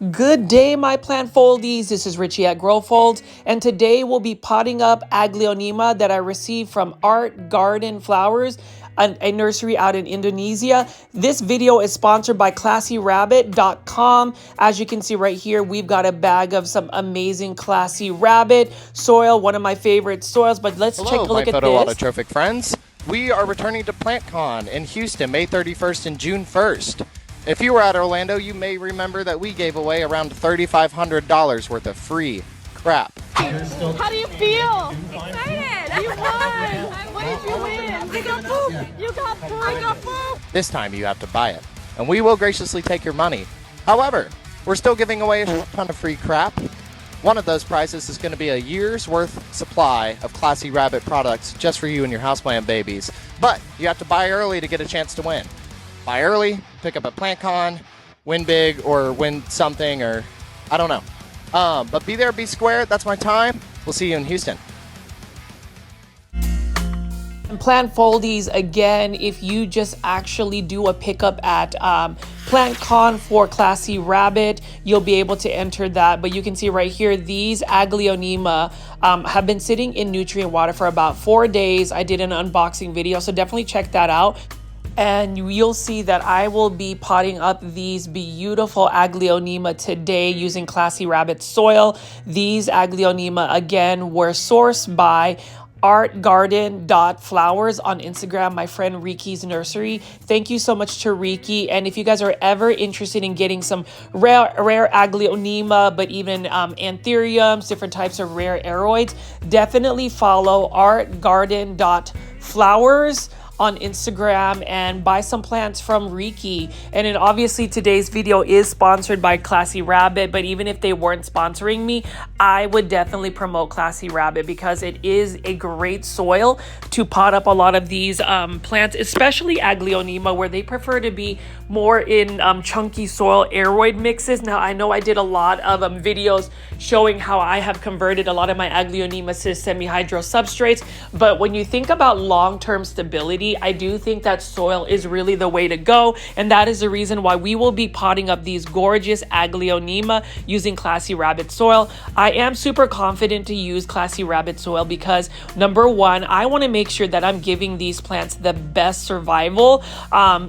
Good day, my plant foldies. This is Richie at GrowFolds, and today we'll be potting up Aglaonema that I received from Art Garden Flowers, a nursery out in Indonesia. This video is sponsored by ClassyRabbit.com. As you can see right here, we've got a bag of some amazing Classy Rabbit soil, one of my favorite soils, but let's take a look at this. Hello, my photoautotrophic friends. We are returning to PlantCon in Houston, May 31st and June 1st. If you were at Orlando, you may remember that we gave away around $3,500 worth of free crap. How do you feel? Excited! You won! What did you win? I got poop! You got poop! I got poop! This time you have to buy it, and we will graciously take your money. However, we're still giving away a ton of free crap. One of those prizes is going to be a year's worth supply of Classy Rabbit products just for you and your houseplant babies. But you have to buy early to get a chance to win. Buy early, pick up at PlantCon, win big or win something, or I don't know. But be there, be square. That's my time. We'll see you in Houston. And plant foldies, again, if you just actually do a pickup at PlantCon for Classy Rabbit, you'll be able to enter that. But you can see right here, these Aglaonema have been sitting in nutrient water for about 4 days. I did an unboxing video, so definitely check that out. And you'll see that I will be potting up these beautiful Aglaonema today using Classy Rabbit soil. These Aglaonema, again, were sourced by artgarden.flowers on Instagram, my friend Riki's nursery. Thank you so much to Riki. And if you guys are ever interested in getting some rare Aglaonema, but even anthuriums, different types of rare aroids, definitely follow artgarden.flowers on Instagram and buy some plants from Riki. And then obviously today's video is sponsored by Classy Rabbit, but even if they weren't sponsoring me, I would definitely promote Classy Rabbit because it is a great soil to pot up a lot of these plants, especially Aglaonema, where they prefer to be more in chunky soil aroid mixes. Now, I know I did a lot of videos showing how I have converted a lot of my Aglaonema to semi-hydro substrates, but when you think about long-term stability, I do think that soil is really the way to go, and that is the reason why we will be potting up these gorgeous Aglaonema using Classy Rabbit soil. I am super confident to use Classy Rabbit soil because, number one, I want to make sure that I'm giving these plants the best survival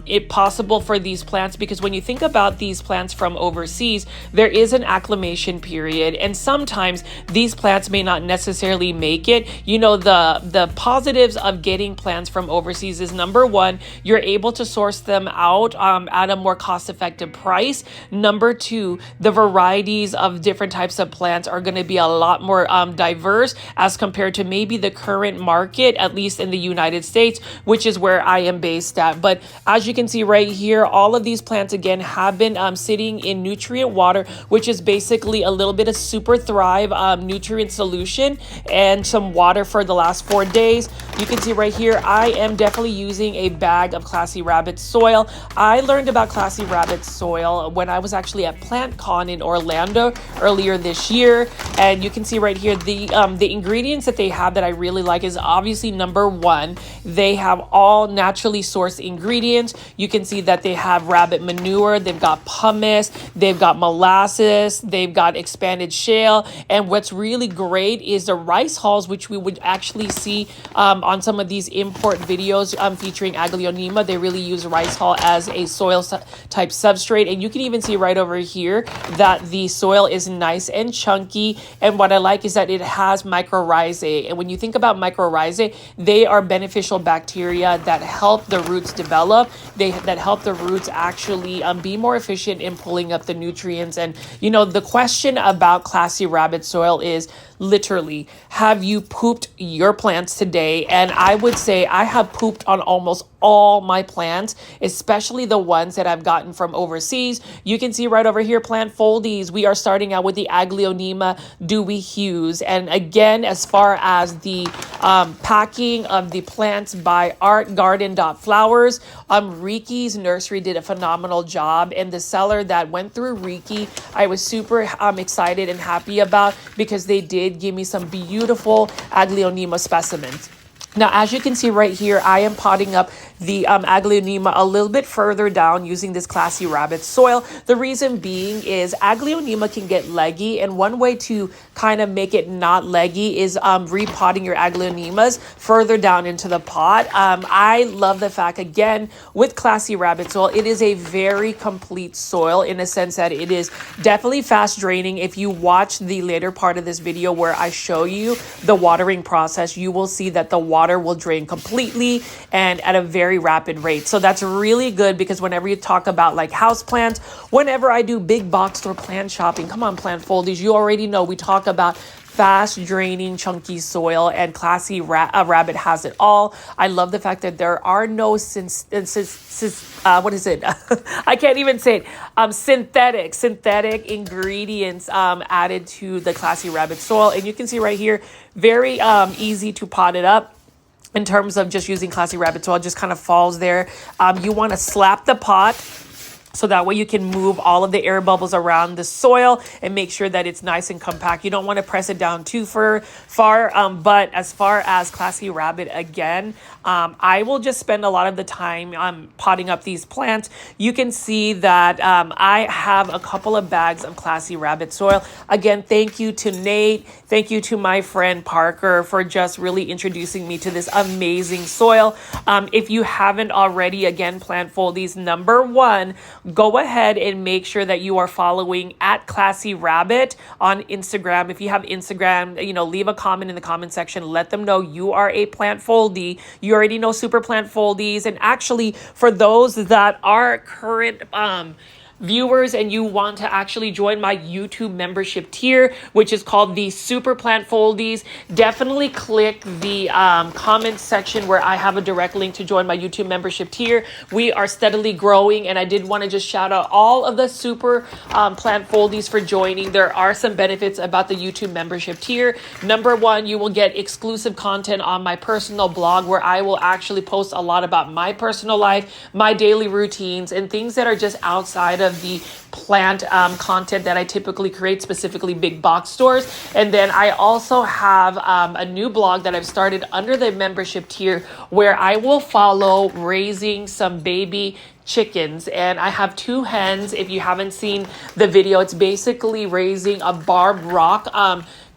if possible for these plants, because when you think about these plants from overseas, there is an acclimation period, and sometimes these plants may not necessarily make it. You know, the positives of getting plants from overseas is, number one, you're able to source them out at a more cost-effective price. Number two, the varieties of different types of plants are going to be a lot more diverse as compared to maybe the current market, at least in the United States, which is where I am based at. But as you can see right here, all of these plants again have been sitting in nutrient water, which is basically a little bit of Super Thrive nutrient solution and some water for the last 4 days. You can see right here, I am definitely using a bag of Classy Rabbit soil. I learned about Classy Rabbit soil when I was actually at PlantCon in Orlando earlier this year, and you can see right here the ingredients that they have that I really like is obviously, number one, they have all naturally sourced ingredients. You can see that they have rabbit manure, they've got pumice, they've got molasses, they've got expanded shale, and what's really great is the rice hulls, which we would actually see on some of these import videos featuring Aglaonema. They really use rice hull as a soil type substrate, and you can even see right over here that the soil is nice and chunky, and what I like is that it has mycorrhizae, and when you think about mycorrhizae, they are beneficial bacteria that help the roots develop, that help the roots actually be more efficient in pulling up the nutrients. And you know, the question about Classy Rabbit soil is literally, have you pooped your plants today? And I would say I have pooped on almost all my plants, especially the ones that I've gotten from overseas. You can see right over here, plant foldies. We are starting out with the Aglaonema Dewy Hues. And again, as far as the packing of the plants by artgarden.flowers, Riki's nursery did a phenomenal job. And the seller that went through Riki, I was super excited and happy about, because they did give me some beautiful Aglaonema specimens. Now, as you can see right here, I am potting up the Aglaonema a little bit further down using this Classy Rabbit soil. The reason being is Aglaonema can get leggy, and one way to kind of make it not leggy is repotting your Aglaonemas further down into the pot. I love the fact, again, with Classy Rabbit soil, it is a very complete soil in a sense that it is definitely fast draining. If you watch the later part of this video where I show you the watering process, you will see that the water will drain completely and at a very rapid rate. So that's really good, because whenever you talk about like house plants, whenever I do big box store plant shopping, come on, plant foldies, you already know we talk about fast draining chunky soil, and Classy Rabbit has it all. I love the fact that there are no what is it? I can't even say it. Synthetic ingredients added to the Classy Rabbit soil, and you can see right here, very easy to pot it up. In terms of just using Classy Rabbit soil, it just kind of falls there. You want to slap the pot, so that way you can move all of the air bubbles around the soil and make sure that it's nice and compact. You don't want to press it down too far. But as far as Classy Rabbit, again, I will just spend a lot of the time potting up these plants. You can see that I have a couple of bags of Classy Rabbit soil. Again, thank you to Nate. Thank you to my friend Parker for just really introducing me to this amazing soil. If you haven't already, again, plant foldies, number one, go ahead and make sure that you are following at Classy Rabbit on Instagram. If you have Instagram, leave a comment in the comment section. Let them know you are a plant foldie. You already know Super Plant Foldies. And actually, for those that are current viewers and you want to actually join my YouTube membership tier, which is called the Super Plant Foldies, definitely click the comment section where I have a direct link to join my YouTube membership tier. We are steadily growing, and I did want to just shout out all of the Super Plant Foldies for joining. There are some benefits about the YouTube membership tier. Number one, you will get exclusive content on my personal blog, where I will actually post a lot about my personal life, my daily routines, and things that are just outside of the plant content that I typically create, specifically big box stores. And then I also have a new blog that I've started under the membership tier, where I will follow raising some baby chickens. And I have 2 hens. If you haven't seen the video, it's basically raising a barbed rock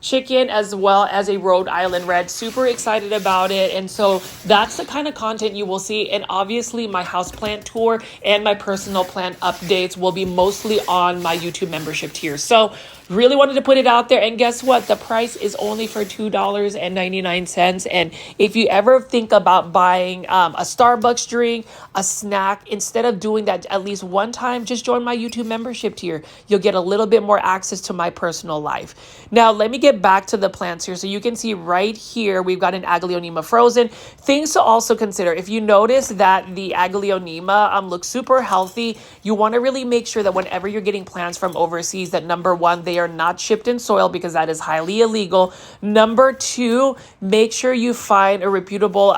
chicken as well as a Rhode Island Red. Super excited about it. And so that's the kind of content you will see. And obviously my houseplant tour and my personal plant updates will be mostly on my YouTube membership tier. So really wanted to put it out there. And guess what? The price is only for $2.99. And if you ever think about buying a Starbucks drink, a snack, instead of doing that at least one time, just join my YouTube membership tier. You'll get a little bit more access to my personal life. Now, let me get back to the plants here. So you can see right here, we've got an Aglaonema frozen. Things to also consider. If you notice that the Aglaonema looks super healthy, you want to really make sure that whenever you're getting plants from overseas, that number one, they are not shipped in soil, because that is highly illegal. Number two, make sure you find a reputable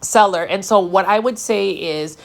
seller. And so what I would say is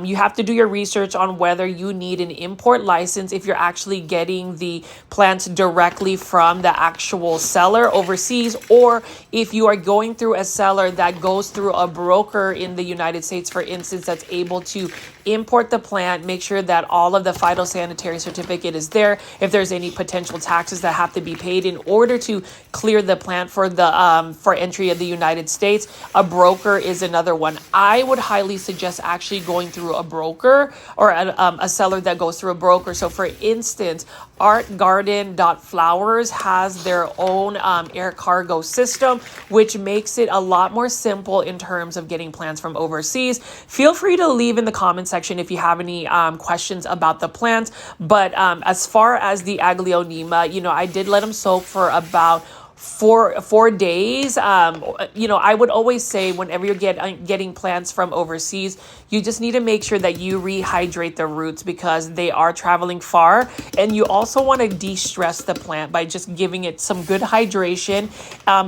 you have to do your research on whether you need an import license if you're actually getting the plants directly from the actual seller overseas, or if you are going through a seller that goes through a broker in the United States, for instance, that's able to import the plant. Make sure that all of the phytosanitary certificate is there. If there's any potential taxes that have to be paid in order to clear the plant for the for entry of the United States, a broker is another one. I would highly suggest actually going through a broker or a seller that goes through a broker. So for instance, artgarden.flowers has their own air cargo system, which makes it a lot more simple in terms of getting plants from overseas. Feel free to leave in the comment section if you have any questions about the plants. But as far as the Aglaonema, I did let them soak for about four days. I would always say whenever you're getting plants from overseas, you just need to make sure that you rehydrate the roots, because they are traveling far. And you also want to de-stress the plant by just giving it some good hydration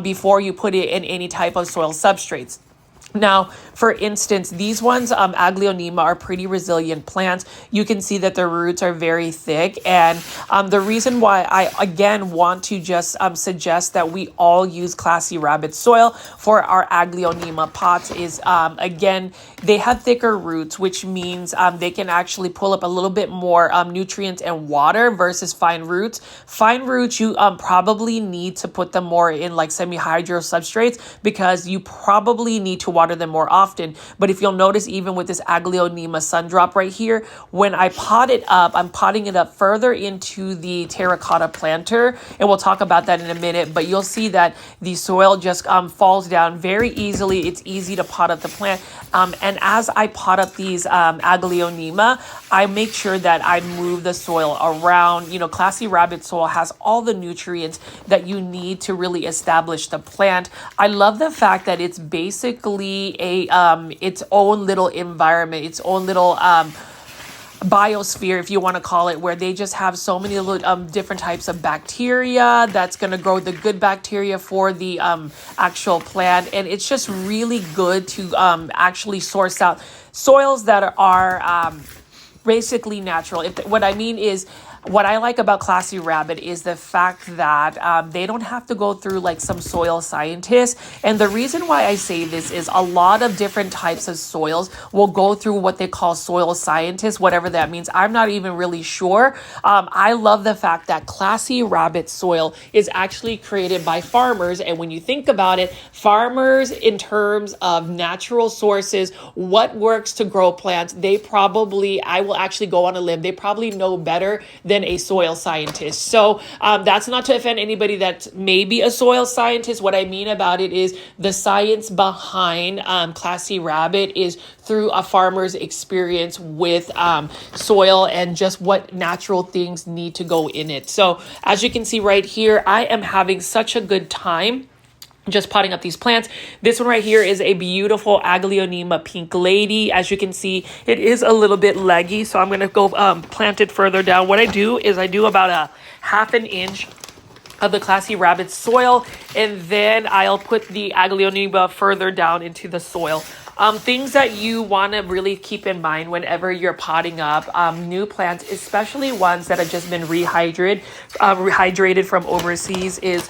before you put it in any type of soil substrates. Now, for instance, these ones, Aglaonema, are pretty resilient plants. You can see that their roots are very thick. And the reason why I, again, want to just suggest that we all use Classy Rabbit soil for our Aglaonema pots is, again, they have thicker roots, which means they can actually pull up a little bit more nutrients and water versus fine roots. Fine roots, you probably need to put them more in like semi-hydro substrates because you probably need to water them more often. But if you'll notice, even with this Aglaonema sun drop right here, when I pot it up, I'm potting it up further into the terracotta planter, and we'll talk about that in a minute. But you'll see that the soil just falls down very easily. It's easy to pot up the plant. And as I pot up these Aglaonema, I make sure that I move the soil around. You know, Classy Rabbit soil has all the nutrients that you need to really establish the plant. I love the fact that it's basically a its own little environment, its own little biosphere, if you want to call it, where they just have so many little different types of bacteria that's going to grow the good bacteria for the actual plant. And it's just really good to actually source out soils that are basically natural. What I mean is, what I like about Classy Rabbit is the fact that they don't have to go through like some soil scientists. And the reason why I say this is a lot of different types of soils will go through what they call soil scientists, whatever that means. I'm not even really sure. I love the fact that Classy Rabbit soil is actually created by farmers. And when you think about it, farmers in terms of natural sources, what works to grow plants, they probably, I will actually go on a limb, they probably know better than a soil scientist. So that's not to offend anybody that may be a soil scientist. What I mean about it is the science behind Classy Rabbit is through a farmer's experience with soil and just what natural things need to go in it. So as you can see right here, I am having such a good time just potting up these plants. This one right here is a beautiful Aglaonema Pink Lady. As you can see, it is a little bit leggy, so I'm going to go plant it further down. What I do is I do about a ½ an inch of the Classy Rabbit soil, and then I'll put the Aglaonema further down into the soil. Things that you want to really keep in mind whenever you're potting up new plants, especially ones that have just been rehydrated from overseas, is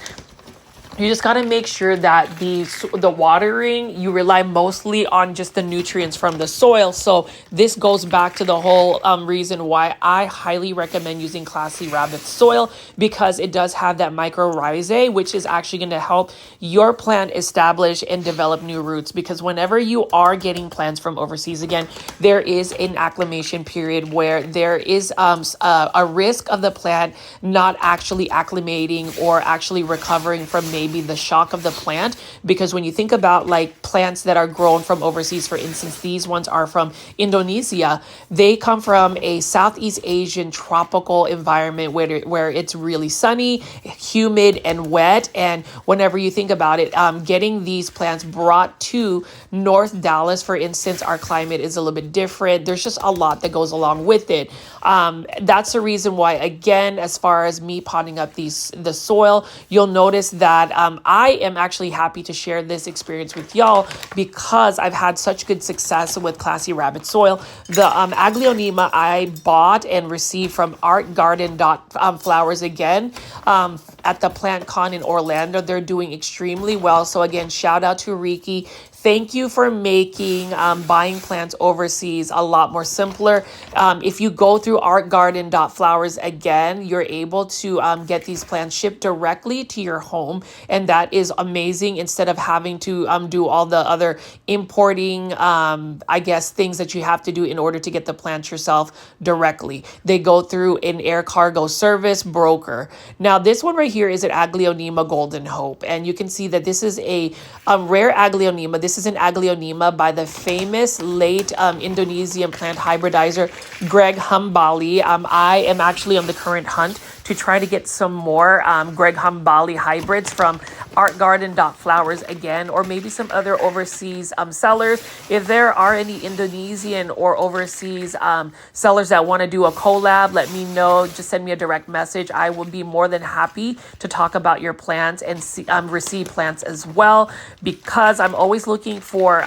you just got to make sure that the watering, you rely mostly on just the nutrients from the soil. So this goes back to the whole reason why I highly recommend using Classy Rabbit soil, because it does have that mycorrhizae, which is actually going to help your plant establish and develop new roots. Because whenever you are getting plants from overseas, again, there is an acclimation period where there is a risk of the plant not actually acclimating or actually recovering from maybe the shock of the plant. Because when you think about like plants that are grown from overseas, for instance, these ones are from Indonesia. They come from a Southeast Asian tropical environment where it's really sunny, humid, and wet. And whenever you think about it, getting these plants brought to North Dallas, for instance, our climate is a little bit different. There's just a lot that goes along with it. That's the reason why, again, as far as me potting up the soil, you'll notice that I am actually happy to share this experience with y'all because I've had such good success with Classy Rabbit soil. The Aglaonema I bought and received from Art Garden Flowers again at the Plant Con in Orlando. They're doing extremely well. So again, shout out to Riki. Thank you for making buying plants overseas a lot more simpler. If you go through artgarden.flowers again, you're able to get these plants shipped directly to your home. And that is amazing, instead of having to do all the other importing, I guess, things that you have to do in order to get the plants yourself directly. They go through an air cargo service broker. Now, this one right here is an Aglaonema Golden Hope. And you can see that this is a rare Aglaonema. This is an Aglaonema by the famous late Indonesian plant hybridizer, Greg Humbali. I am actually on the current hunt to try to get some more Greg Humbali hybrids from artgarden.flowers again, or maybe some other overseas sellers. If there are any Indonesian or overseas sellers that want to do a collab, let me know. Just send me a direct message. I will be more than happy to talk about your plants and receive plants as well, because I'm always looking looking for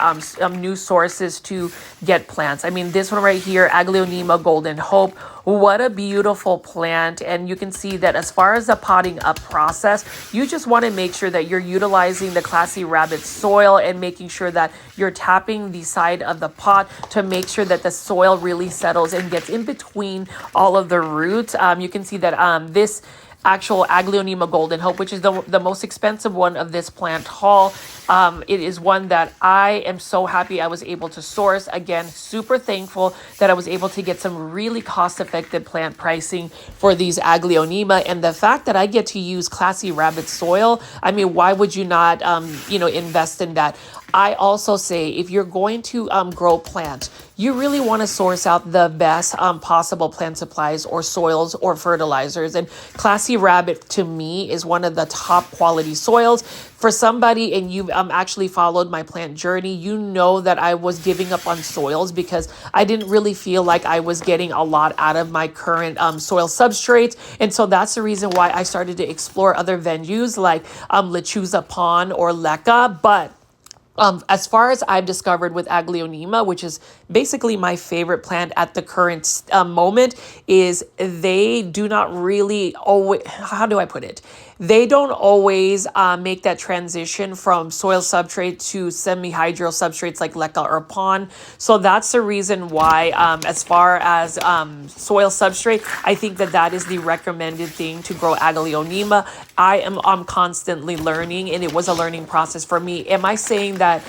new sources to get plants. I mean, this one right here, Aglaonema Golden Hope, what a beautiful plant. And you can see that as far as the potting up process, you just want to make sure that you're utilizing the Classy Rabbit soil and making sure that you're tapping the side of the pot to make sure that the soil really settles and gets in between all of the roots. You can see that this actual Aglaonema Golden Hope, which is the most expensive one of this plant haul. It is one that I am so happy I was able to source. Again, super thankful that I was able to get some really cost-effective plant pricing for these Aglaonema. And the fact that I get to use Classy Rabbit soil, I mean, why would you not, invest in that? I also say if you're going to grow plants, you really want to source out the best possible plant supplies or soils or fertilizers. And Classy Rabbit, to me, is one of the top quality soils. For somebody, and you've actually followed my plant journey, you know that I was giving up on soils because I didn't really feel like I was getting a lot out of my current soil substrates. And so that's the reason why I started to explore other venues like Lechuza Pond or Leca. But as far as I've discovered with Aglaonema, which is basically my favorite plant at the current moment, is they do not really always, how do I put it? They don't always make that transition from soil substrate to semi-hydro substrates like leca or pond. So that's the reason why, as far as soil substrate, I think that is the recommended thing to grow Aglaonema. I'm constantly learning, and it was a learning process for me. Am I saying that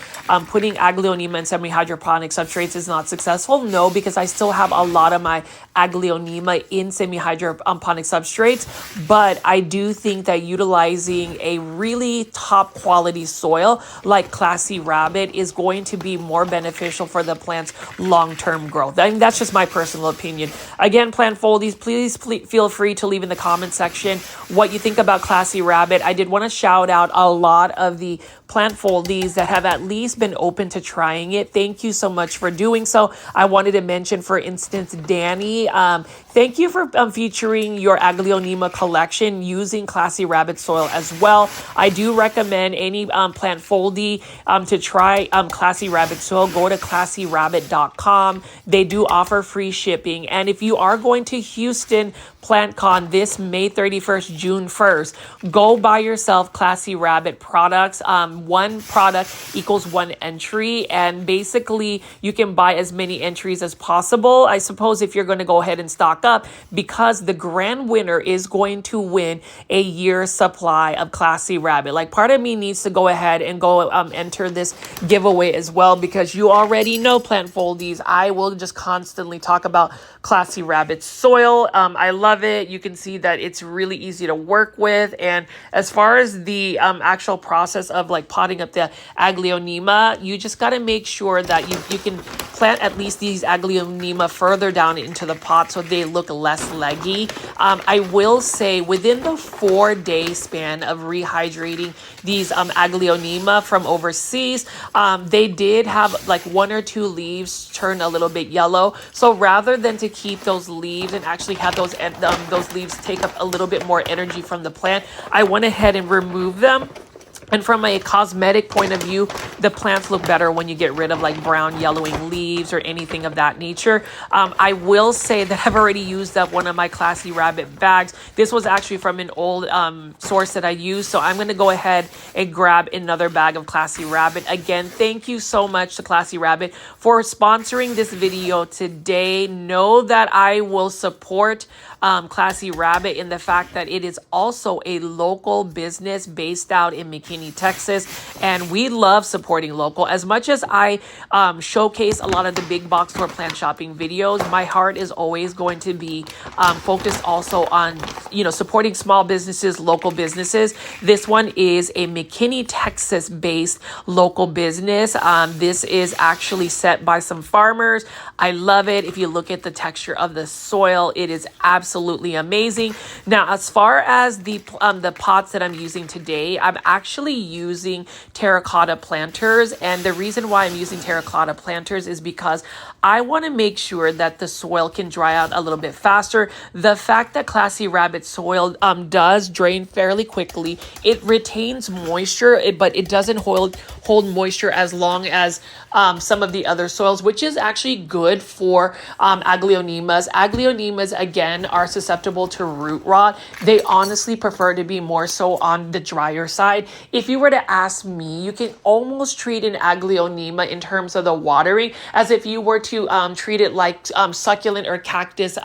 putting Aglaonema in semi-hydroponic substrates is not successful? No, because I still have a lot of my Aglaonema in semi-hydroponic substrates, but I do think that utilizing a really top quality soil like Classy Rabbit is going to be more beneficial for the plant's long-term growth. I mean, that's just my personal opinion. Again, plant foldies, please feel free to leave in the comment section what you think about Classy Rabbit. I did want to shout out a lot of the plant foldies that have at least been open to trying it. Thank you so much for doing so. I wanted to mention, for instance, Danny, thank you for featuring your Aglaonema collection using Classy Rabbit soil as well. I do recommend any plant foldy to try Classy Rabbit soil. Go to classyrabbit.com. They do offer free shipping. And if you are going to Houston PlantCon this May 31st, June 1st, go buy yourself Classy Rabbit products. One product equals one entry, and basically you can buy as many entries as possible. I suppose if you're going to go ahead and stock up, because the grand winner is going to win a year's supply of Classy Rabbit. Like, part of me needs to go ahead and go enter this giveaway as well, because you already know, plant foldies, I will just constantly talk about Classy Rabbit soil. I love it. You can see that it's really easy to work with. And as far as the actual process of like potting up the Aglaonema, you just got to make sure that you can plant at least these Aglaonema further down into the pot so they look less leggy. I will say within the 4-day span of rehydrating these Aglaonema from overseas, they did have like 1 or 2 leaves turn a little bit yellow. So rather than to keep those leaves and actually have those leaves take up a little bit more energy from the plant, I went ahead and removed them. And from a cosmetic point of view, the plants look better when you get rid of like brown yellowing leaves or anything of that nature. I will say that I've already used up one of my Classy Rabbit bags. This was actually from an old source that I used. So I'm going to go ahead and grab another bag of Classy Rabbit. Again, thank you so much to Classy Rabbit for sponsoring this video today. Know that I will support Classy Rabbit in the fact that it is also a local business based out in McKinney, Texas, and we love supporting local. As much as I showcase a lot of the big box store plant shopping videos, my heart is always going to be focused also on supporting small businesses, local businesses. This one is a McKinney, Texas based local business. This is actually set by some farmers. I love it. If you look at the texture of the soil, it is absolutely amazing. Now, as far as the pots that I'm using today, I'm actually actually using terracotta planters, and the reason why I'm using terracotta planters is because I want to make sure that the soil can dry out a little bit faster. The fact that Classy Rabbit soil does drain fairly quickly, it retains moisture, but it doesn't hold moisture as long as some of the other soils, which is actually good for aglaonemas. Aglaonemas, again, are susceptible to root rot. They honestly prefer to be more so on the drier side. If you were to ask me, you can almost treat an aglaonema in terms of the watering as if you were to treat it like succulent or cactus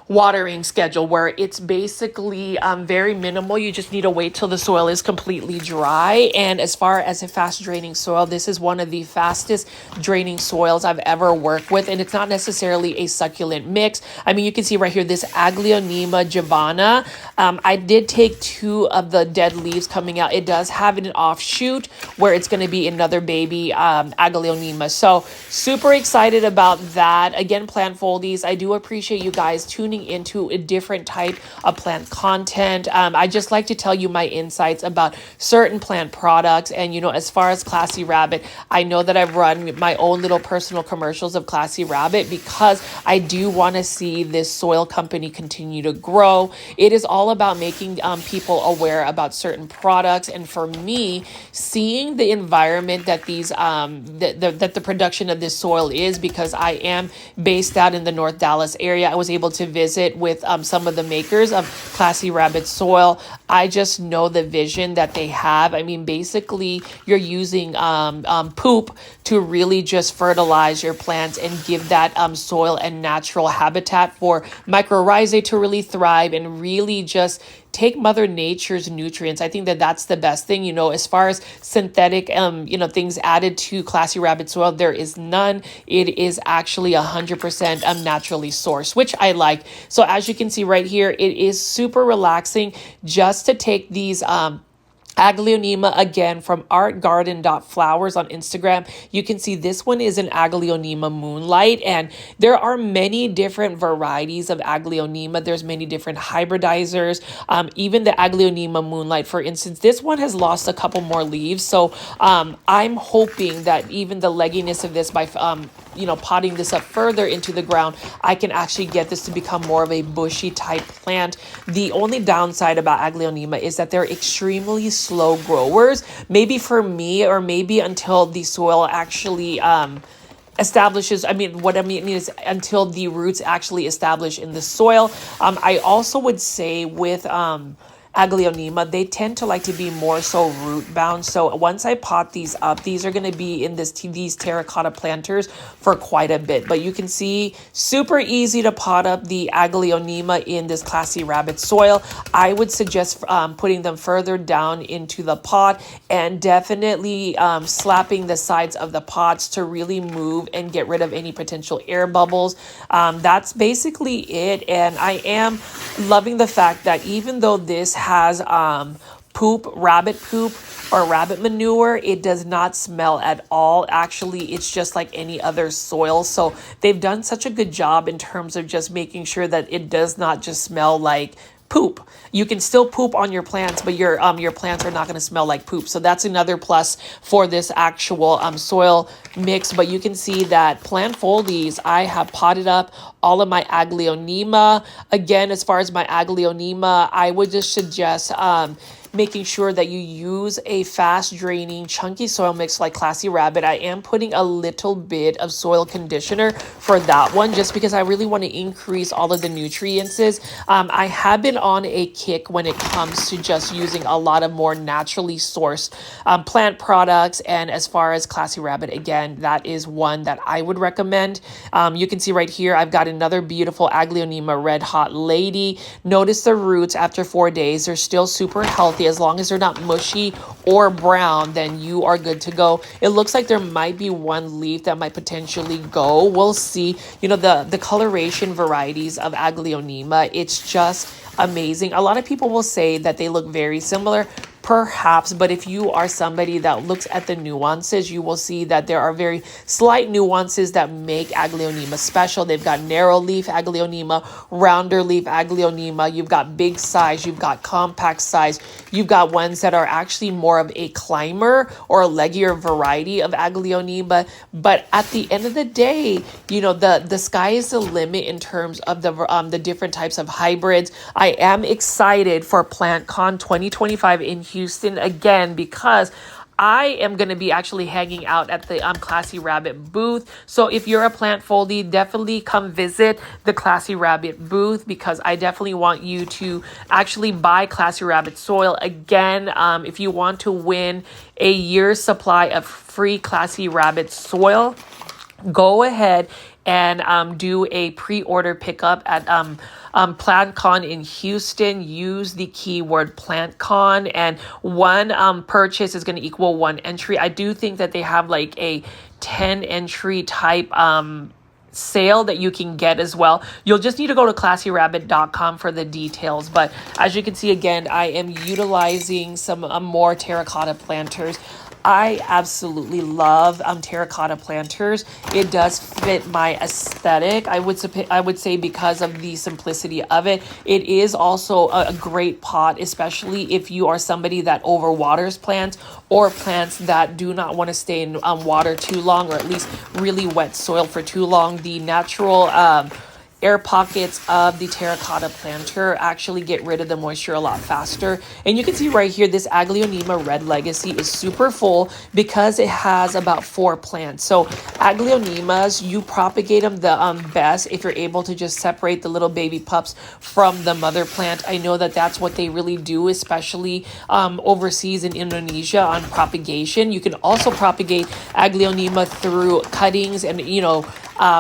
watering schedule, where it's basically very minimal. You just need to wait till the soil is completely dry. And as far as a fast draining soil, this is one of the fastest draining soils I've ever worked with, and it's not necessarily a succulent mix. I mean, you can see right here this Aglaonema javana. I did take 2 of the dead leaves coming out. It does have an offshoot where it's going to be another baby Aglaonema. So super excited about that. Again, plant foldies, I do appreciate you guys tuning into a different type of plant content. I just like to tell you my insights about certain plant products. And, you know, as far as Classy Rabbit, I know that I've run my own little personal commercials of Classy Rabbit because I do want to see this soil company continue to grow. It is all about making people aware about certain products. And for me, seeing the environment that these that the production of this soil is, because I am based out in the North Dallas area, I was able to visit with some of the makers of Classy Rabbit soil. I just know the vision that they have. I mean, basically, you're using poop to really just fertilize your plants and give that soil a natural habitat for mycorrhizae to really thrive and really just take Mother Nature's nutrients. I think that that's the best thing, you know, as far as synthetic, things added to Classy Rabbit soil, there is none. It is actually 100% naturally sourced, which I like. So as you can see right here, it is super relaxing just to take these, Aglaonema, again, from artgarden.flowers on Instagram. You can see this one is an Aglaonema Moonlight, and there are many different varieties of Aglaonema. There's many different hybridizers. Even the Aglaonema Moonlight, for instance, this one has lost a couple more leaves. So I'm hoping that even the legginess of this, by potting this up further into the ground, I can actually get this to become more of a bushy type plant. The only downside about Aglaonema is that they're extremely slow growers. Maybe for me, or maybe until the soil actually establishes, what I mean is until the roots actually establish in the soil. I also would say with Aglaonema, they tend to like to be more so root bound. So once I pot these up, these are going to be in these terracotta planters for quite a bit. But you can see super easy to pot up the Aglaonema in this Classy Rabbit soil. I would suggest putting them further down into the pot and definitely slapping the sides of the pots to really move and get rid of any potential air bubbles. That's basically it. And I am loving the fact that even though this has rabbit poop or rabbit manure, it does not smell at all. Actually, it's just like any other soil. So they've done such a good job in terms of just making sure that it does not just smell like poop. You can still poop on your plants, but your plants are not going to smell like poop. So that's another plus for this actual soil mix. But you can see that plant foldies, I have potted up all of my Aglaonema. Again, as far as my Aglaonema, I would just suggest making sure that you use a fast draining chunky soil mix like Classy Rabbit. I am putting a little bit of soil conditioner for that one just because I really want to increase all of the nutrients. I have been on a kick when it comes to just using a lot of more naturally sourced plant products, and as far as Classy Rabbit, again, that is one that I would recommend. You can see right here I've got another beautiful Aglaonema Red Hot Lady. Notice the roots after 4 days, they're still super healthy. As long as they're not mushy or brown, then you are good to go. It looks like there might be one leaf that might potentially go. We'll see. You know, the coloration varieties of Aglaonema, it's just amazing. A lot of people will say that they look very similar. perhaps, but if you are somebody that looks at the nuances, you will see that there are very slight nuances that make Aglaonema special. They've got narrow leaf Aglaonema, rounder leaf Aglaonema, you've got big size, you've got compact size, you've got ones that are actually more of a climber or a leggier variety of Aglaonema. But at the end of the day, you know, the sky is the limit in terms of the different types of hybrids. I am excited for PlantCon 2025 in Houston again, because I am going to be actually hanging out at the Classy Rabbit booth. So if you're a plant foldie, definitely come visit the Classy Rabbit booth, because I definitely want you to actually buy Classy Rabbit soil. Again, if you want to win a year's supply of free Classy Rabbit soil, go ahead and do a pre-order pickup at PlantCon in Houston. Use the keyword PlantCon, and one purchase is going to equal one entry. I do think that they have like a 10 entry type sale that you can get as well. You'll just need to go to classyrabbit.com for the details. But as you can see, again, I am utilizing some more terracotta planters. I absolutely love terracotta planters. It does fit my aesthetic. I would say because of the simplicity of it. It is also a great pot, especially if you are somebody that overwaters plants, or plants that do not want to stay in water too long, or at least really wet soil for too long. The natural air pockets of the terracotta planter actually get rid of the moisture a lot faster. And you can see right here, this Aglaonema Red Legacy is super full because it has about 4 plants. So Aglaonemas, you propagate them the best if you're able to just separate the little baby pups from the mother plant. I know that that's what they really do, especially overseas in Indonesia on propagation. You can also propagate Aglaonema through cuttings and, you know,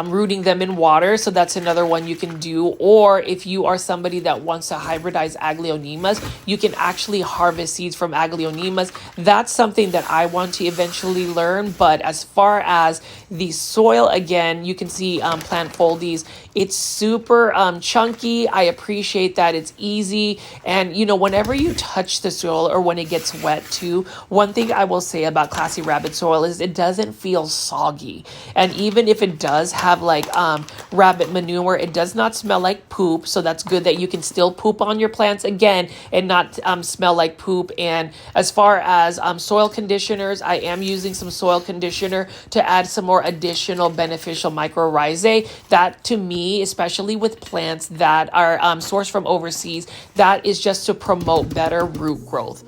rooting them in water. So that's another one you can do. Or if you are somebody that wants to hybridize Aglaonemas, you can actually harvest seeds from Aglaonemas. That's something that I want to eventually learn. But as far as the soil, again, you can see plant foldies. It's super chunky. I appreciate that it's easy. And, you know, whenever you touch the soil or when it gets wet too, one thing I will say about Classy Rabbit soil is it doesn't feel soggy. And even if it does have like rabbit manure, it does not smell like poop. So that's good that you can still poop on your plants again and not smell like poop. And as far as soil conditioners, I am using some soil conditioner to add some more additional beneficial mycorrhizae. That to me, especially with plants that are sourced from overseas, that is just to promote better root growth.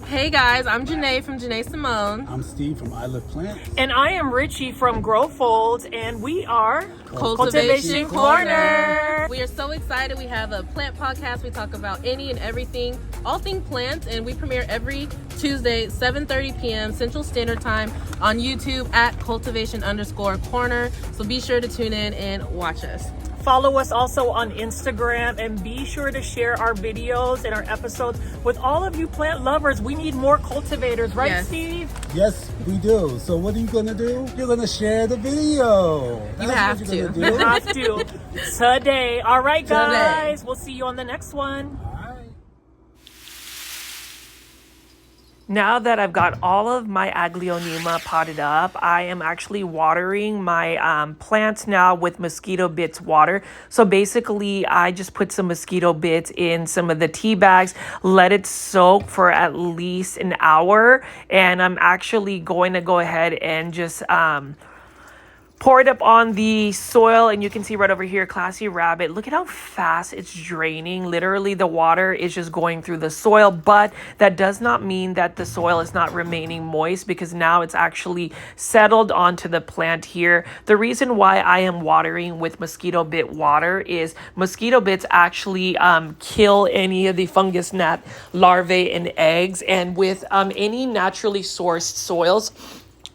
Hey guys, I'm Janae from Janae Simone. I'm Steve from I Live Plants. And I am Richie from Grow Folds, and we are Cultivation Corner. We are so excited. We have a plant podcast. We talk about any and everything, all things plants, and we premiere every Tuesday, 7:30 p.m. Central Standard Time on YouTube at cultivation_corner. So be sure to tune in and watch us. Follow us also on Instagram, and be sure to share our videos and our episodes with all of you plant lovers. We need more cultivators, right, Yes. Steve? Yes, we do. So what are you going to do? You're going to share the video. You have what you're to. gonna do. Have to. Today. All right, guys. Today. We'll see you on the next one. All right. Now that I've got all of my Aglaonema potted up, I am actually watering my plants now with mosquito bits water. So basically, I just put some mosquito bits in some of the tea bags, let it soak for at least an hour, and I'm actually going to go ahead and just pour it up on the soil. And you can see right over here, Classy Rabbit. Look at how fast it's draining. Literally, the water is just going through the soil, but that does not mean that the soil is not remaining moist, because now it's actually settled onto the plant here. The reason why I am watering with mosquito bit water is mosquito bits actually kill any of the fungus gnat larvae and eggs. And with any naturally sourced soils,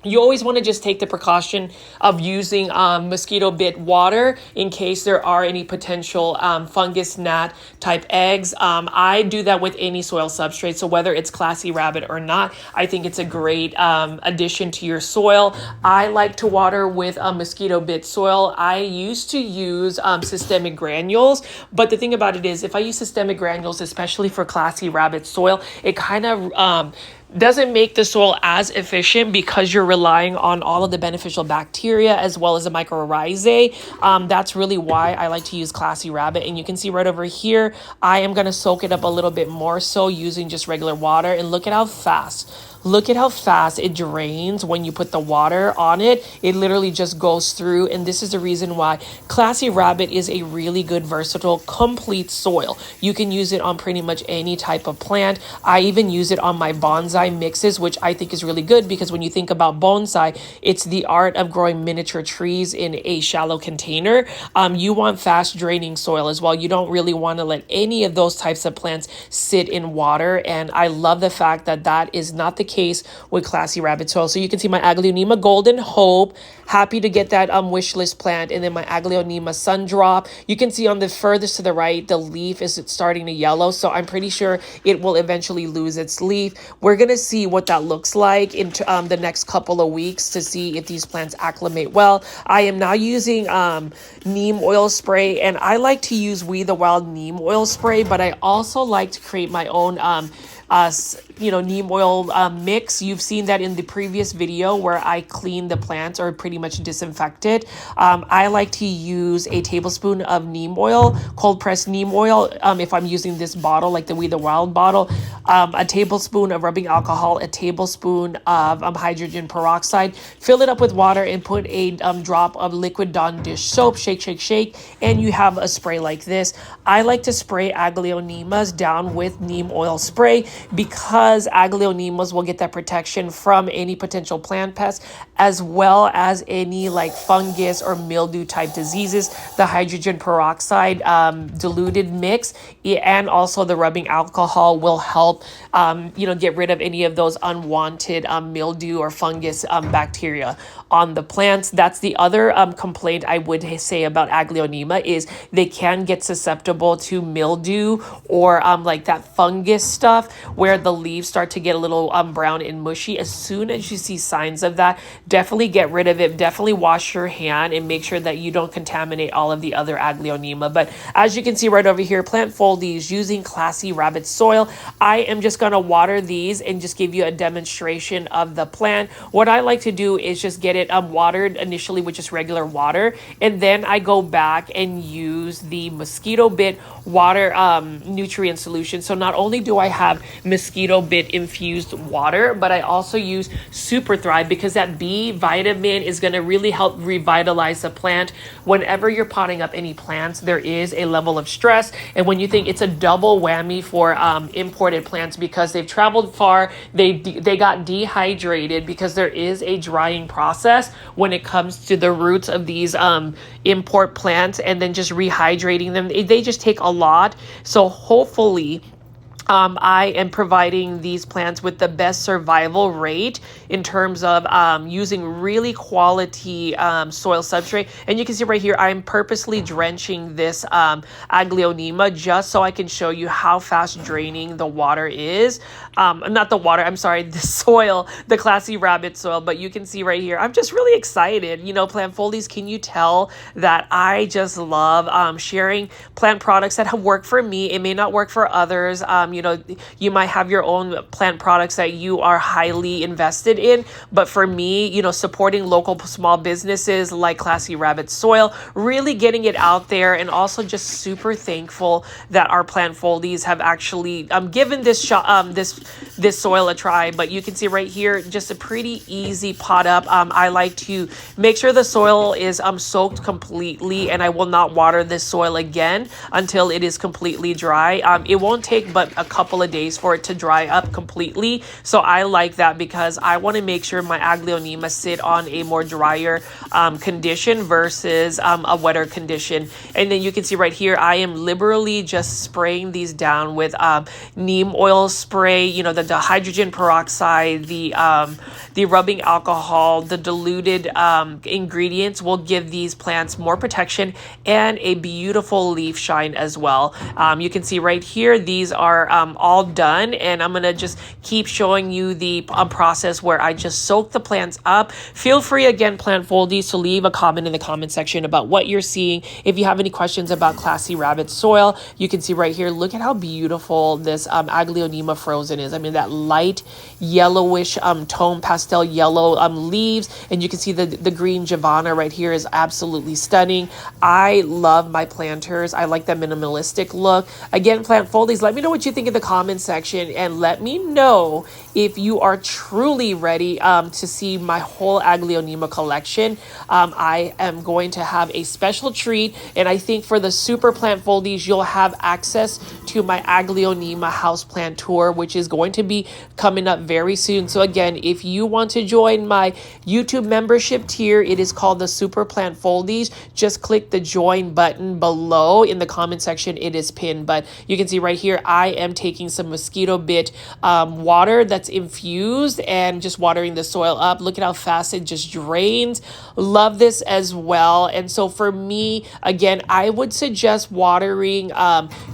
You always want to just take the precaution of using mosquito bit water in case there are any potential fungus gnat type eggs. I do that with any soil substrate. So whether it's Classy Rabbit or not, I think it's a great addition to your soil. I like to water with mosquito bit soil. I used to use systemic granules, but the thing about it is if I use systemic granules, especially for Classy Rabbit soil, it kind of doesn't make the soil as efficient because you're relying on all of the beneficial bacteria as well as the mycorrhizae. That's really why I like to use Classy Rabbit. And you can see right over here, I am going to soak it up a little bit more so using just regular water. And look at how fast. Look at how fast it drains when you put the water on it. It literally just goes through. And this is the reason why Classy Rabbit is a really good, versatile, complete soil. You can use it on pretty much any type of plant. I even use it on my bonsai mixes, which I think is really good because when you think about bonsai, it's the art of growing miniature trees in a shallow container. You want fast draining soil as well. You don't really want to let any of those types of plants sit in water. And I love the fact that that is not the case with Classy Rabbit soil. So you can see my Aglaonema Golden Hope, happy to get that wish list plant, and then my Aglaonema Sundrop. You can see on the furthest to the right, the leaf is starting to yellow, so I'm pretty sure it will eventually lose its leaf. We're gonna see what that looks like in the next couple of weeks to see if these plants acclimate well. I am now using neem oil spray, and I like to use We the Wild neem oil spray, but I also like to create my own neem oil mix. You've seen that in the previous video where I clean the plants or pretty much disinfect it. I like to use a tablespoon of neem oil, cold pressed neem oil. If I'm using this bottle, like the We the Wild bottle, a tablespoon of rubbing alcohol, a tablespoon of hydrogen peroxide, fill it up with water and put a drop of liquid Dawn dish soap, shake, shake, shake, and you have a spray like this. I like to spray Aglaonemas down with neem oil spray because Aglaonemas will get that protection from any potential plant pests as well as any like fungus or mildew type diseases. The hydrogen peroxide diluted mix and also the rubbing alcohol will help get rid of any of those unwanted mildew or fungus bacteria on the plants. That's the other complaint I would say about Aglaonema is they can get susceptible to mildew or like that fungus stuff where the leaves start to get a little brown and mushy. As soon as you see signs of that, definitely get rid of it. Definitely wash your hand and make sure that you don't contaminate all of the other Aglaonema. But as you can see right over here, plant folies using Classy Rabbit soil. I am just going to water these and just give you a demonstration of the plant. What I like to do is just get it watered initially with just regular water, and then I go back and use the mosquito bit water nutrient solution. So not only do I have mosquito bit infused water, but I also use Super Thrive because that B vitamin is going to really help revitalize the plant. Whenever you're potting up any plants, there is a level of stress, and when you think it's a double whammy for imported plants because they've traveled far, they got dehydrated because there is a drying process when it comes to the roots of these import plants, and then just rehydrating them, they just take a lot. So hopefully I am providing these plants with the best survival rate in terms of using really quality soil substrate. And you can see right here, I'm purposely drenching this Aglaonema just so I can show you how fast draining the water is. Not the water, I'm sorry, the soil, the Classy Rabbit soil. But you can see right here, I'm just really excited. Plant folies, can you tell that I just love sharing plant products that have worked for me? It may not work for others. You might have your own plant products that you are highly invested in. But for me, supporting local small businesses like Classy Rabbit soil, really getting it out there, and also just super thankful that our plant folies have actually given this this soil a try. But you can see right here, just a pretty easy pot up. I like to make sure the soil is soaked completely, and I will not water this soil again until it is completely dry. It won't take but a couple of days for it to dry up completely. So I like that because I want to make sure my Aglaonema sit on a more drier condition versus a wetter condition. And then you can see right here, I am liberally just spraying these down with neem oil spray, the the hydrogen peroxide, the rubbing alcohol, the diluted ingredients will give these plants more protection and a beautiful leaf shine as well. You can see right here, these are all done, and I'm gonna just keep showing you the process where I just soak the plants up. Feel free again, plant foldies, to leave a comment in the comment section about what you're seeing. If you have any questions about Classy Rabbit soil, you can see right here, look at how beautiful this Aglaonema frozen is. I mean, that light yellowish tone, pastel yellow leaves, and you can see the green Giovanna right here is absolutely stunning. I love my planters. I like the minimalistic look. Again, plant foldies, let me know what you think in the comment section, and let me know if you are truly ready to see my whole Aglaonema collection. I am going to have a special treat, and I think for the super plant foldies, you'll have access to my Aglaonema houseplant tour, which is going to be coming up very soon. So again, if you want to join my YouTube membership tier, it is called the Super Plant Foldies. Just click the join button below in the comment section. It is pinned, but you can see right here, I am taking some mosquito bit water that's infused and just watering the soil up. Look at how fast it just drains. Love this as well. And so for me, again, I would suggest watering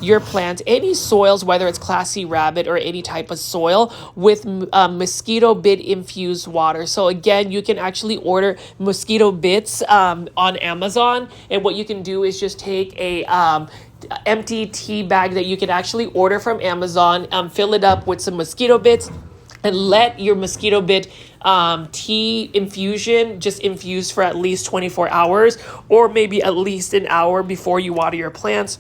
your plants, any soils, whether it's Classy Rabbit or any type of soil, with mosquito bit infused water. So again, you can actually order mosquito bits on Amazon, and what you can do is just take a empty tea bag that you can actually order from Amazon, fill it up with some mosquito bits, and let your mosquito bit tea infusion just infuse for at least 24 hours, or maybe at least an hour before you water your plants.